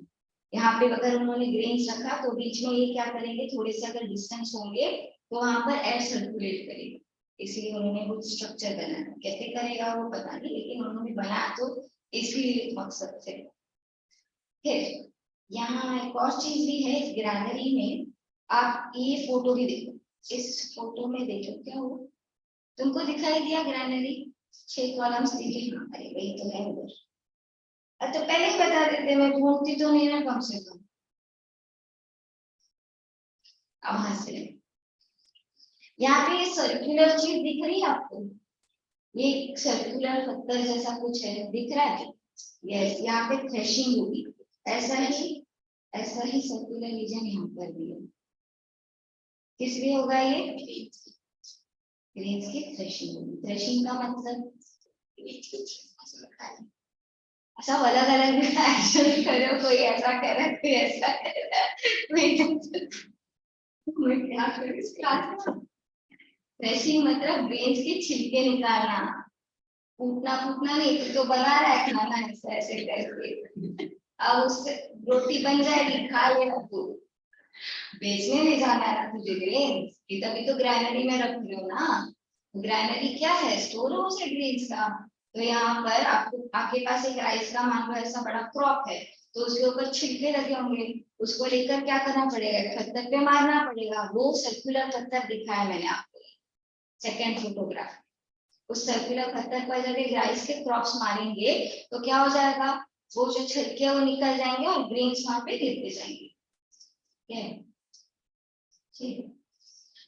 यहाँ पे अगर उन्होंने ग्रेन्स रखा तो बीच में ये क्या करेंगे, थोड़े से अगर डिस्टेंस होंगे तो वहां पर एयर सर्कुलेट करेगा। इसलिए उन्होंने कुछ स्ट्रक्चर बनाया, कैसे करेगा वो पता नहीं, लेकिन उन्होंने बनाया तो इसलिए मकसद से। फिर यहाँ एक और चीज भी है इस ग्रैनरी में, आप ये फोटो भी देखो, इस फोटो में देखो क्या हो, तुमको दिखाई दिया ग्रैनरी 6 कॉलम्स दिखे? हाँ, अरे वही तो है उधर। अच्छा पहले ही बता देते, मैं ढूंढती तो नहीं ना कम से कम। अब हंस रहे, यहाँ पे सर्कुलर चीज दिख रही है आपको, ये सर्कुलर पत्थर जैसा कुछ है, दिख रहा है? यस, यहाँ पे थ्रेशिंग होगी। ऐसा ही सर्कुलर रीजन यहाँ पर भी है। किस लिए होगा ये? ग्रेन्स की थ्रेशिंग होगी। थ्रेशिंग का मतलब सब अलग अलग एक्शन करो, कोई ऐसा करे, कोई ऐसा करे। थ्रेशिंग मतलब ग्रेन्स के छिलके निकालना, फूटना फूटना नहीं, तो बना रहा है खाना ऐसे ऐसे करके, अब उससे रोटी बन जाएगी, खा लेना तू। बेचने ले जाना है ना तुझे ग्रेन्स, ये तभी तो ग्रैनरी में रख रहे हो ना। ग्रैनरी क्या है, स्टोर हाउस है ग्रेन्स का। तो यहाँ पर आपको, आपके पास एक राइस का मान लो ऐसा बड़ा क्रॉप है, तो उसके ऊपर छिलके लगे होंगे, उसको लेकर क्या करना पड़ेगा, पत्थर पे मारना पड़ेगा। वो सर्कुलर पत्थर दिखाया मैंने आपको सेकेंड फोटोग्राफ। उस सर्कुलर पत्थर पर जब राइस के क्रॉप्स मारेंगे तो क्या हो जाएगा, वो जो छिलके वो निकल जाएंगे और ग्रेन्स वहां पे गिरते जाएंगे। ठीक है।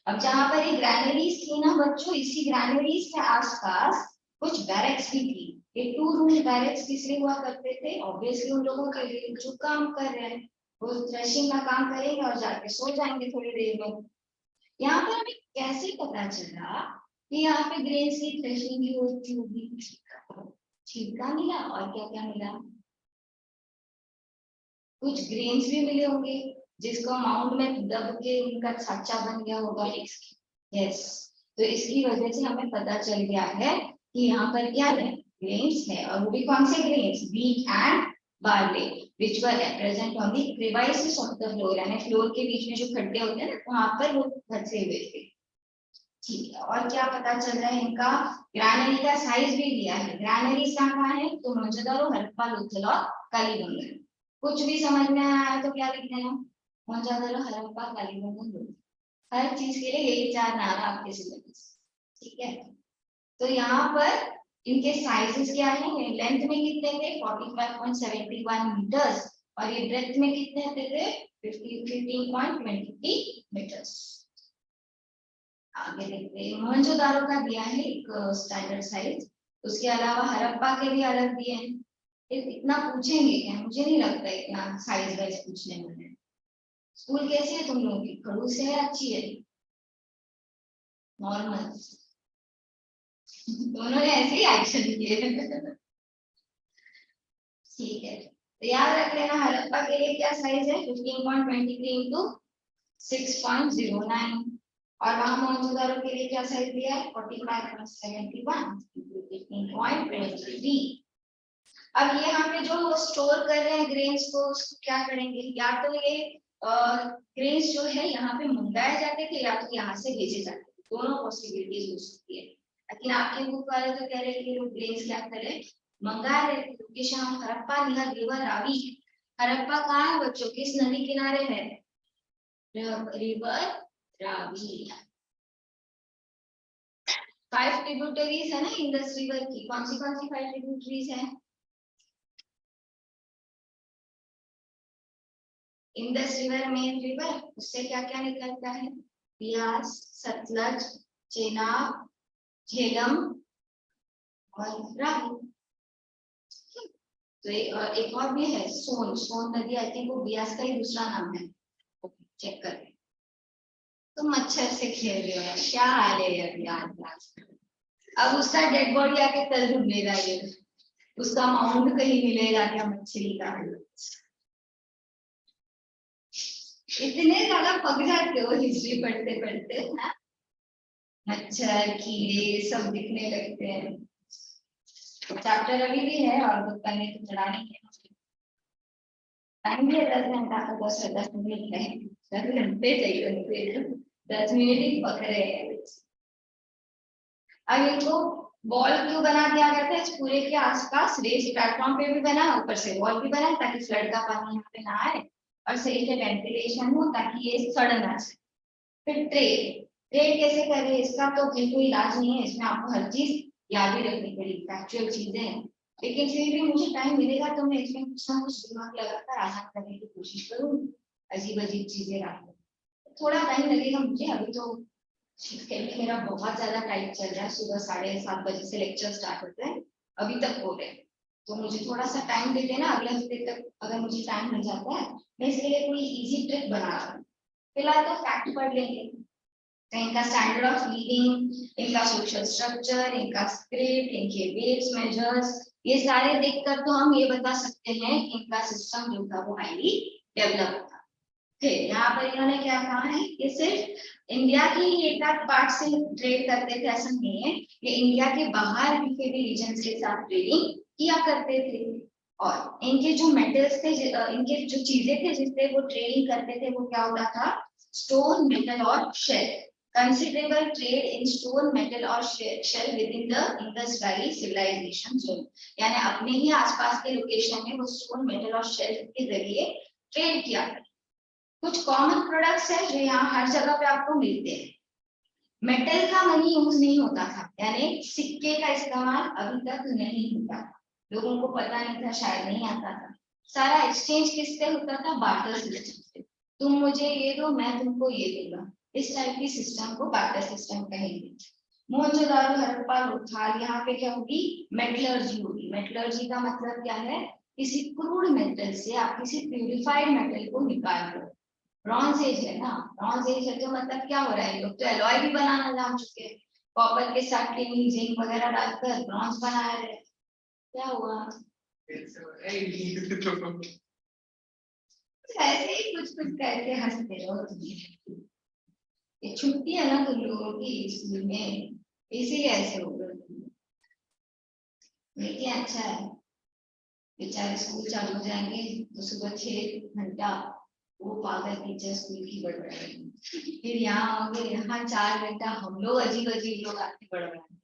अब जहां पर ये ग्रैनरीज थी ना बच्चों, इसी ग्रैनरीज के आसपास कुछ बैरक्स भी थी। ये 2 रूम बैरक्स किसलिए हुआ करते थे, ऑब्वियसली उन लोगों के लिए जो काम कर रहे हैं, वो थ्रेशिंग का काम करेंगे और जाके सो जाएंगे थोड़ी देर में। यहाँ पर हमें कैसे पता चला कि यहाँ पे ग्रेन्स की थ्रेशिंग भी होती होगी? छिलका मिला और क्या क्या मिला, कुछ ग्रेन्स भी मिले होंगे जिसको माउंट में दब के उनका छाचा बन गया होगा। यस, तो इसकी वजह से हमें पता चल गया है कि यहाँ पर क्या है, ग्रेन्स है, और वो भी कौन से grains, wheat and barley, which were present on the crevices of the floor, यानी फ्लोर के बीच में जो खड्डे होते हैं ना, वहां पर वो धंसे हुए थे। ठीक है, और क्या पता चल रहा है, इनका ग्रैनरी का साइज भी दिया है। ग्रैनरी कहाँ है, तो मोहनजोदड़ो, हड़प्पा, लोथल और कालीबंगन। कुछ भी समझ में आया तो क्या लिख देना, मोहनजोदड़ो, हड़प्पा, कालीबंगन, लोथल। हर चीज के लिए यही 4 नाम है आपके सिलेबस। ठीक है, तो यहाँ पर इनके साइजेस क्या है, लेंथ में कितने थे 45.71 मीटर्स, और ये ब्रेथ में कितने थे 15.23 मीटर्स। आगे देखते हैं, मोहनजोदारो का दिया है एक स्टैंडर्ड साइज, उसके अलावा हड़प्पा के भी अलग दिए हैं। इतना पूछेंगे क्या, मुझे नहीं लगता इतना साइज वाइज पूछने वाले। स्कूल कैसी है तुम लोगों की, खड़ूस है अच्छी है, नॉर्मल? दोनों ने ऐसे ही एक्शन किए। ठीक है, तो याद रख लेना हड़प्पा के लिए क्या साइज है 15.23 इंटू 6.09, और वहां मोहनजोदारो के लिए क्या साइज दिया है 45.71 इंटू 15.23। अब ये यहाँ पे जो स्टोर कर रहे हैं ग्रेन्स को, उसको क्या करेंगे, या तो ये ग्रेन्स जो है यहाँ पे मंगाए जाते थे या तो यहाँ से भेजे जाते थे, दोनों पॉसिबिलिटीज हो सकती है। लेकिन आपके बुक वाले तो कह रहे हैं कि लोग ग्रेन्स क्या करें, मंगा रहे थे। Location Harappa near river Ravi. Harappa कहाँ है बच्चों, किस नदी किनारे है, रिवर रावी। 5 ट्रिब्यूटरीज है ना इंडस रिवर की, कौन सी 5 ट्रिब्यूटरीज है, इंडस रिवर मेन रिवर, उससे क्या क्या निकलता है, बियास, सतलज, चेनाब, झेलम और रावी। तो एक और भी है सोन, सोन नदी, आई थिंक वो बियास का ही दूसरा नाम है, चेक कर। तो मच्छर से खेल रहे हो यार, क्या हाल है यार। अब उसका डेड बॉडी आके कल ढूंढेगा ये, उसका माउंट कहीं मिलेगा क्या मछली का। इतने ज्यादा पक जाते हो हिस्ट्री पढ़ते पढ़ते ना, मच्छर कीड़े सब दिखने लगते हैं। चैप्टर अभी भी है और बुक करने तो चढ़ाने के टाइम भी है 10 घंटा का, 10 मिनट है, 10 घंटे चाहिए, 10 मिनट ही पक रहे हैं। अब इनको वॉल क्यों बना दिया गया था, इस पूरे के आसपास रेस प्लेटफॉर्म पे भी बना, ऊपर से वॉल भी बना ताकि फ्लड का पानी यहाँ पे ना आए और सही से वेंटिलेशन हो ताकि ये सड़ ना जाए। फिर ट्रेड, ट्रेड कैसे करें, इसका तो बिल्कुल इलाज नहीं है, इसमें आपको हर चीज याद ही रखनी पड़ेगी, फैक्चुअल चीजें हैं, लेकिन फिर भी मुझे टाइम मिलेगा तो मैं इसमें कुछ ना कुछ दिमाग लगाकर आसान करने की कोशिश करूँ, अजीब अजीब चीजें रखूँ। थोड़ा टाइम लगेगा मुझे, अभी तो मेरा बहुत ज्यादा टाइट चल रहा है, सुबह 7:30 बजे से लेक्चर स्टार्ट होते हैं, अभी तक हो गए, तो मुझे थोड़ा सा टाइम दे देना, अगले हफ्ते तक अगर मुझे टाइम मिल जाता है मैं इसके लिए कोई इजी ट्रिक बना रहा हूँ। फिलहाल तो फैक्ट पढ़ लेंगे, तो इनका स्टैंडर्ड ऑफ लिविंग, इनका सोशल स्ट्रक्चर, इनका स्क्रिप्ट, इनके वेट्स मेजर्स, ये सारे देखकर तो हम ये बता सकते हैं कि इनका सिस्टम जो था वो हाईली डेवलप था। फिर यहाँ पर इन्होंने क्या कहा है कि सिर्फ इंडिया की एक आध पार्ट से ट्रेड करते थे ऐसा नहीं है, ये इंडिया के बाहर के भी रीजन के साथ ट्रेडिंग किया करते थे, और इनके जो मेटल्स थे, इनके जो चीजें थे जिससे वो ट्रेडिंग करते थे वो क्या होता था, स्टोन, मेटल और shell. Considerable trade in stone, metal और shell within the Indus Valley civilization zone, यानी अपने ही आसपास के लोकेशन में वो स्टोन, मेटल और शेल के जरिए ट्रेड किया करते। कुछ कॉमन प्रोडक्ट्स है जो यहाँ हर जगह पे आपको मिलते हैं। मेटल का मनी यूज नहीं होता था, यानी सिक्के का इस्तेमाल अभी तक नहीं होता था, लोगों को पता नहीं था, शायद नहीं आता था। सारा एक्सचेंज किससे होता था, बार्टर सिस्टम से, तुम मुझे ये दो मैं तुमको ये दूंगा, इस टाइप की सिस्टम को बार्टर सिस्टम कहेंगे। मोहनजोदारो, हड़प्पा, लोथाल, यहाँ पे क्या होगी, मेटलर्जी होगी। मेटलर्जी का मतलब क्या है, किसी क्रूड मेटल से आप किसी प्यूरिफाइड मेटल को निकाल दो। ब्रॉन्ज एज है ना, ब्रॉन्ज एज है तो मतलब क्या हो रहा है, लोग तो एलॉय भी बनाना जान चुके हैं, कॉपर के साथ टिन, जिंक वगैरह डालकर ब्रॉन्ज बना रहे हैं। क्या हुआ, ऐसे ही कुछ कुछ करके हंसते रहो तुम, ये छुट्टी है ना तुम लोगों की स्कूल में, इसीलिए ऐसे हो गए। लेकिन अच्छा है, बेचारे स्कूल चालू हो जाएंगे तो सुबह 6 घंटा वो पागल टीचर स्कूल की बढ़ रहे हैं, फिर यहाँ आओगे, यहाँ 4 घंटा हम लोग अजीब अजीब लोग आके बढ़ रहे हैं,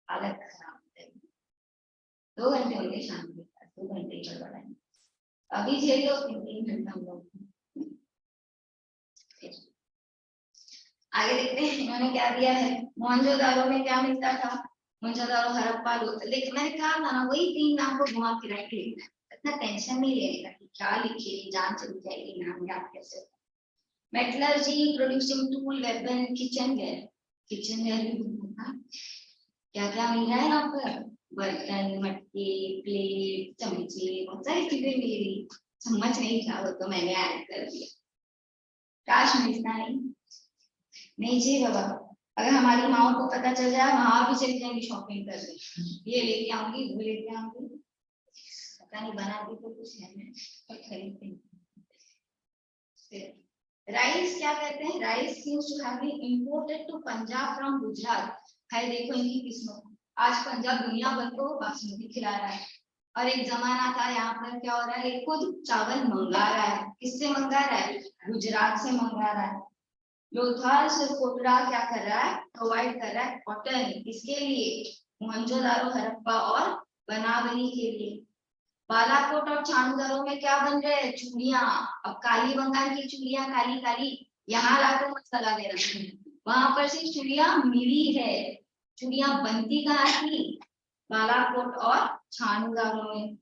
हालत खराब है। 2 घंटे होंगे शाम के, 2 घंटे बढ़ रहे हैं, अभी झेल लो 3 घंटा हम लोग। आगे देखते हैं इन्होंने क्या दिया है। मोहनजोदारो में क्या मिलता था, मोहनजोदारो, हड़प्पा, लोथल, लेकिन मैंने कहा था ना वही 3 नाम को घुमा फिरा के लिखना है, इतना टेंशन नहीं लेने का कि क्या लिखे, जान चली जाएगी नाम याद कैसे। Metallurgy, producing tool, weapon, kitchenware, kitchenware भी घूमना, क्या क्या मिल रहा है यहाँ पर, बर्तन, मटके, प्लेट, चमचे, बहुत सारी चीजें मिली, चम्मच नहीं था वो तो मैंने ऐड कर दिया, काश मिलता नहीं चाहिए बाबा, अगर हमारी माओ को पता चल जाए वहां भी चली जाएंगी शॉपिंग करने, ये लेके आऊंगी वो लेके आऊंगी, पता नहीं बनाती तो कुछ है पर खरीदते। राइस क्या कहते हैं, rice seems to have been imported to Punjab from Gujarat, है देखो इनकी किस्मत, आज पंजाब दुनिया भर को बासमती खिला रहा है, और एक जमाना था यहाँ पर क्या हो रहा है, खुद चावल मंगा रहा है, किससे मंगा रहा है, गुजरात से मंगा रहा है। लोथाल से कोटरा क्या कर रहा है, प्रोवाइड कर रहा है कॉटन, किसके लिए, मोहनजोदारो, हड़प्पा और बनावली के लिए। बालाकोट और चांदरों में क्या बन रहे हैं, चूड़ियां, अब काली बंगाल की चूड़ियां काली काली यहाँ लाकर मत लगा दे रहे, वहां पर से चूड़ियां मिली है, चूड़ियां बनती कहाँ थी, बालाकोट और छानूदारों में।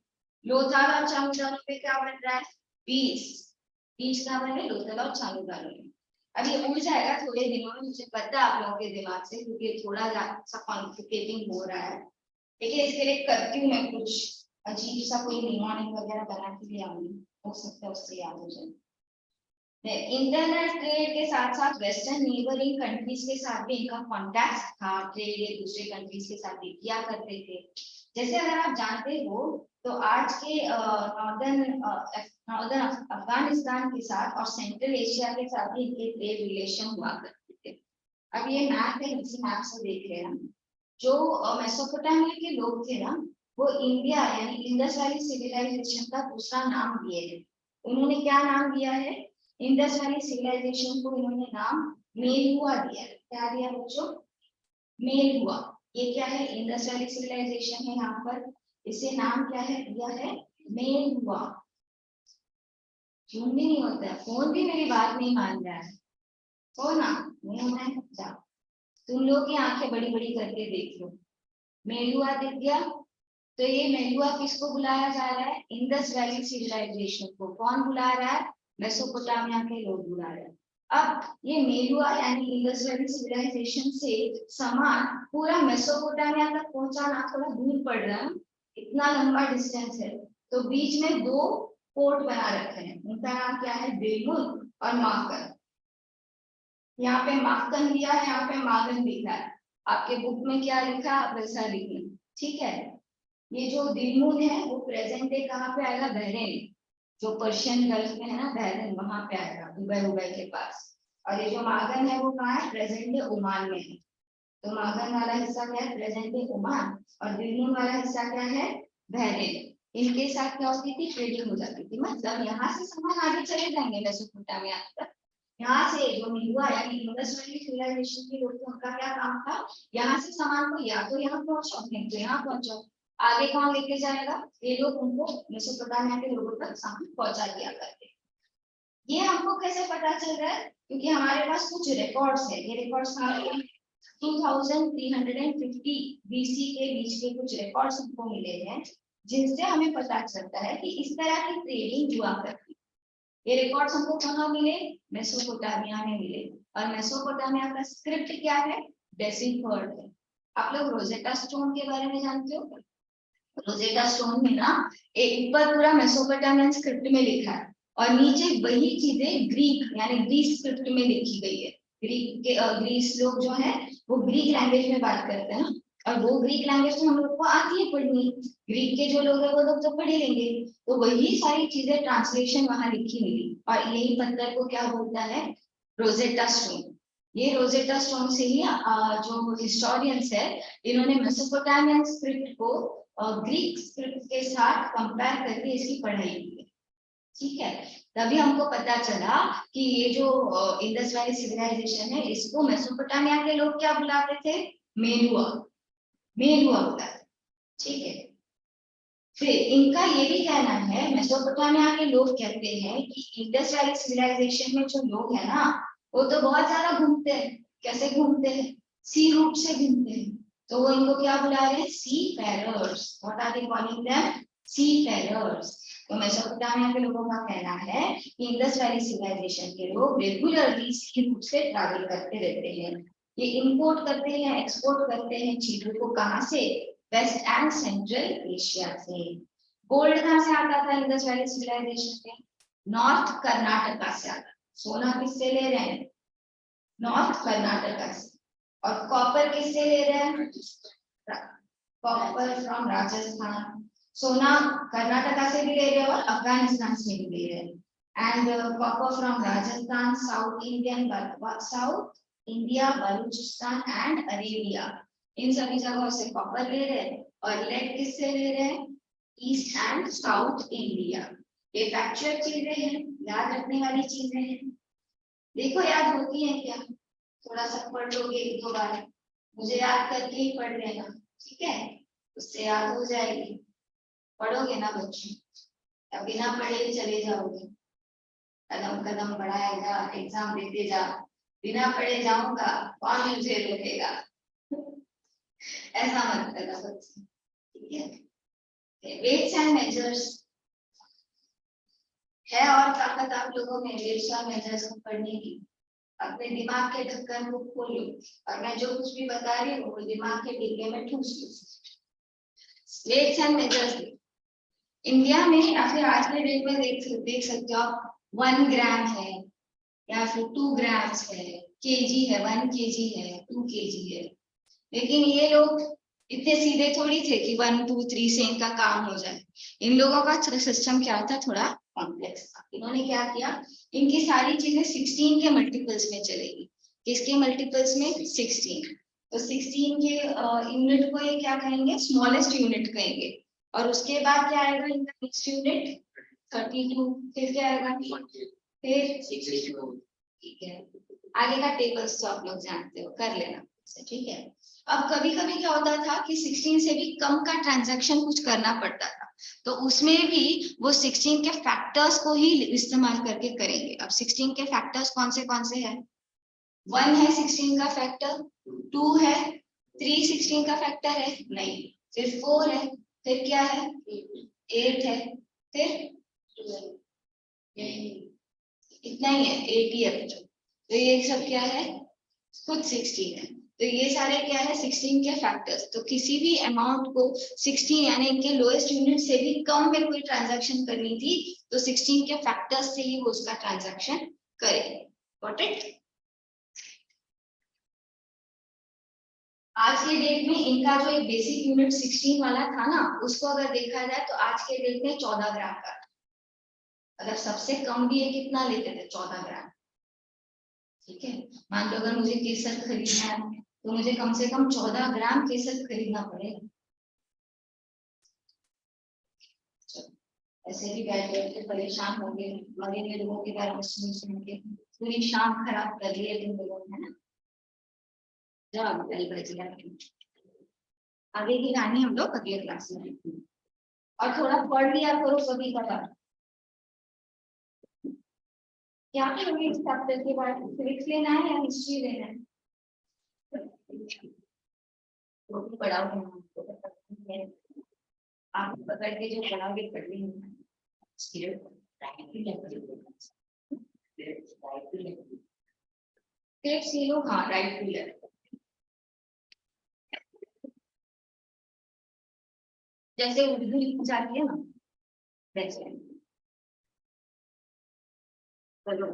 लोथाल और चांदरों में क्या बन रहा है, बीच का बने लोथल और चालू गालों में। अब ये उड़ जाएगा थोड़े दिनों में, मुझे पता है आप लोगों के दिमाग से, क्योंकि थोड़ा सा कॉम्प्लिकेटिंग हो रहा है। देखिए इसके लिए करती हूँ मैं कुछ अजीब सा कोई निमोनिक वगैरह बना के ले आऊंगी, हो सकता है उससे याद हो जाए। इंटरनेट ट्रेड के साथ साथ वेस्टर्न नेबरिंग कंट्रीज के साथ भी इनका कॉन्टैक्ट था। ट्रेड ये दूसरे कंट्रीज के साथ भी किया करते थे। जैसे अगर आप जानते हो तो आज के नॉर्दर्न अफगानिस्तान के साथ और सेंट्रल एशिया के साथ भी इनके ट्रेड रिलेशन हुआ करते थे। अब ये मैप है, इसी मैप से देख रहे हैं हम, जो मेसोपोटामिया के लोग थे ना, वो इंडिया यानी इंडस वैली सिविलाइजेशन का दूसरा नाम दिए है। उन्होंने क्या नाम दिया है? इंडस वैली सिविलाइजेशन को इन्होंने नाम मेलुआ दिया है। क्या दिया बच्चों? मेलुआ। ये क्या है? इंडस वैली सिविलाइजेशन है, यहाँ पर इसे नाम क्या है दिया है? मेलुआ। क्यों भी नहीं होता है, फोन भी मेरी बात नहीं मान रहा है, हो ना? नहीं होना है, जाओ तुम लोग की आंखें बड़ी बड़ी करके देख लो। मेलुआ दिख गया। तो ये मेलुआ किसको बुलाया जा रहा है? इंडस वैली सिविलाइजेशन को। कौन बुला रहा है? मेसोपोटामिया के लोग बुला रहे हैं। अब ये मेलुआ यानी इंडस वैली सिविलाइजेशन से सामान पूरा मेसोपोटामिया तक पहुंचाना थोड़ा दूर पड़ रहा है, इतना लंबा डिस्टेंस है। तो बीच में दो पोर्ट बना रखे हैं, उनका नाम क्या है? बेलमुन और माकन। यहाँ पे माकन दिया है, यहाँ पे मागन लिखा है। आपके बुक में क्या लिखा है आप वैसा लिखना, ठीक है? ये जो दिलमुन है वो प्रेजेंट डे कहाँ पे आएगा? बहरीन, जो पर्शियन गल्फ में है ना बहरीन, वहां पे आएगा, दुबई के पास। और ये जो मागन है वो कहाँ है? प्रेजेंट डे ओमान में है। तो मागन वाला हिस्सा क्या है? Present day Oman. और दिलमुन वाला हिस्सा क्या है? बहरीन। इनके साथ क्या होती थी? ट्रेडिंग हो जाती थी। मतलब यहाँ से सामान आगे चले जाएंगे मेसोपोटामिया तक। यहाँ से जो मेलुआ यानी इंडस वैली सिविलाइजेशन के लोग थे, उनका क्या काम था? यहाँ से सामान को या तो यहाँ पहुंचाओ, नहीं तो यहाँ पहुंचाओ। आगे कहाँ लेके जाएगा? ये लोग उनको मेसोपोटामिया के लोगों तक सामान पहुंचा दिया करते। ये हमको कैसे पता चल रहा है? क्योंकि हमारे पास कुछ रिकॉर्ड्स है। ये रिकॉर्ड्स हमारे 2350 बीसी के बीच के कुछ रिकॉर्ड्स हमको मिले हैं, जिनसे हमें पता चलता है कि इस तरह की ट्रेडिंग हुआ करती। ये रिकॉर्ड्स हमको कहाँ मिले? मेसोपोटामिया में मिले। और मेसोपोटामिया का स्क्रिप्ट क्या है? डेसिफर्ड है। आप लोग रोजेटा स्टोन के बारे में जानते हो? रोजेटा स्टोन में ना एक ऊपर पूरा मेसोपोटामियन स्क्रिप्ट में लिखा है और नीचे वही चीजें ग्रीक यानी ग्रीक स्क्रिप्ट में लिखी गई है। ग्रीस लोग जो है वो ग्रीक लैंग्वेज में बात करते हैं ना, और वो ग्रीक लैंग्वेज तो हम लोग को आती है पढ़नी। ग्रीक के जो लोग है वो लोग तो पढ़ लेंगे। तो वही सारी चीजें ट्रांसलेशन वहां लिखी मिली, और यही पत्थर को क्या बोलता है? Rosetta stone. ये रोजेटा स्टोन से ही जो हिस्टोरियंस है इन्होंने मेसोपोटामियन स्क्रिप्ट को ग्रीक स्क्रिप्ट के साथ कंपेयर करके इसकी पढ़ाई की, ठीक है? तभी हमको पता चला कि ये जो इंडस वैली सिविलाइजेशन है इसको मेसोपोटामिया के लोग क्या बुलाते थे? मेलुआ। मेलुआ बुलाते, ठीक है? फिर इनका ये भी कहना है, मेसोपोटामिया के लोग कहते हैं कि इंडस वैली सिविलाइजेशन में जो लोग हैं ना वो तो बहुत ज्यादा घूमते हैं। कैसे घूमते हैं? सी रूट से घूमते हैं। तो वो इनको क्या बुला रहे हैं? Seafarers. What are they calling them? Seafarers. तो मेसोपोटामिया के लोगों का कहना है कि इंडस वैली सिविलाइजेशन के लोग रेगुलरली सी रूट से ट्रैवल करते रहते हैं। ये इंपोर्ट करते हैं, एक्सपोर्ट करते हैं चीजों को। कहाँ से? वेस्ट एंड सेंट्रल एशिया से। गोल्ड कहाँ से आता था इंडस वैली सिविलाइजेशन में? नॉर्थ कर्नाटका से आता। सोना किससे ले रहे हैं? नॉर्थ कर्नाटका से। और कॉपर किससे ले रहे हैं? Copper from Rajasthan. सोना कर्नाटका से भी ले रहे हैं और अफगानिस्तान से भी ले रहे हैं। And copper from Rajasthan, south India, Baluchistan and Arabia, इन सभी जगहों से कॉपर ले रहे हैं। और लेड किससे ले रहे हैं? East and south India. ये फैक्चुअल चीजें हैं, याद रखने वाली चीजें हैं। देखो याद होती है क्या? थोड़ा सा पढ़ लोगे एक दो बार, मुझे याद करके ही पढ़ लेना, ठीक है? उससे याद हो जाएगी। पढ़ोगे ना बच्चे? या बिना पढ़े ही चले जाओगे? कदम कदम बढ़ाएगा, एग्जाम देते जा। बिना पढ़े जाऊंगा, कौन मुझे रोकेगा? ऐसा मत करना बच्चे, ठीक है? Weights and measures. है और ताकत आप लोगों में वेव्स मेजर्स को पढ़ने की। अपने दिमाग के ढक्कन को खोलो और मैं जो कुछ भी बता रही हूँ वो दिमाग के डिब्बे में ठूस दो। वेव्स एंड मेजर्स इंडिया में या फिर आज के डेट में देख सकते हो आप 1 ग्राम है या फिर 2 ग्राम्स है, केजी है, 1 केजी है, 2 केजी है। लेकिन ये लोग इतने सीधे थोड़ी थे कि 1 2 3 से इनका काम हो जाए। इन लोगों का सिस्टम क्या था, थोड़ा कॉम्प्लेक्स था। इन्होंने क्या किया, इनकी सारी चीजें 16 के मल्टीपल्स में चलेगी। किसके मल्टीपल्स में? 16। तो 16 के यूनिट को ये क्या कहेंगे? स्मॉलेस्ट यूनिट कहेंगे। और उसके बाद क्या आएगा इनका नेक्स्ट यूनिट? 32। फिर क्या आएगा? फिर 62। ठीक है, आगे का टेबल्स तो आप लोग जानते हो, कर लेना। ठीक है। अब कभी कभी क्या होता था कि 16 से भी कम का ट्रांजैक्शन कुछ करना पड़ता था, तो उसमें भी वो 16 के फैक्टर्स को ही इस्तेमाल करके करेंगे। अब 16 के फैक्टर्स कौन से हैं? 1 है 16 का फैक्टर, 2 है, 3 16 का फैक्टर है नहीं, फिर 4 है, फिर क्या है? 8 है, फिर इतना ही है, 80 है बच्चों। तो ये सब क्या है? खुद 16 है। तो ये सारे क्या है? 16 के फैक्टर्स। तो किसी भी अमाउंट को 16 यानी इनके लोएस्ट यूनिट से भी कम में कोई ट्रांजैक्शन करनी थी तो 16 के फैक्टर्स से ही वो उसका ट्रांजैक्शन करेंगे। Got it? आज के डेट में इनका जो एक बेसिक यूनिट 16 वाला था ना, उसको अगर देखा जाए तो आज के डेट में 14 ग्राम का। अगर सबसे कम भी ये कितना लेते थे? 14 ग्राम। ठीक है, मान लो अगर मुझे केसर खरीदना है तो मुझे कम से कम 14 ग्राम केसर खरीदना पड़ेगा। ऐसे भी बैठ बैठ के परेशान हो गए, मरे लोगों के बारे में सुन के पूरी शाम खराब कर ली है तुम लोगों ने ना। जाओ बेल बज गया। आगे की कहानी हम लोग अगले क्लास में, और थोड़ा पढ़ लिया करो कभी कभार। क्या करोगे इस चैप्टर के बाद? फिजिक्स लेना है या हिस्ट्री लेना है? वो भी पढ़ाओ, आप पकड़ के जो पढ़ाओगे पढ़ लेंगे। हाँ, राइट टू लेफ्ट। जैसे उर्दू लिखी जाती है ना, वैसे। चलो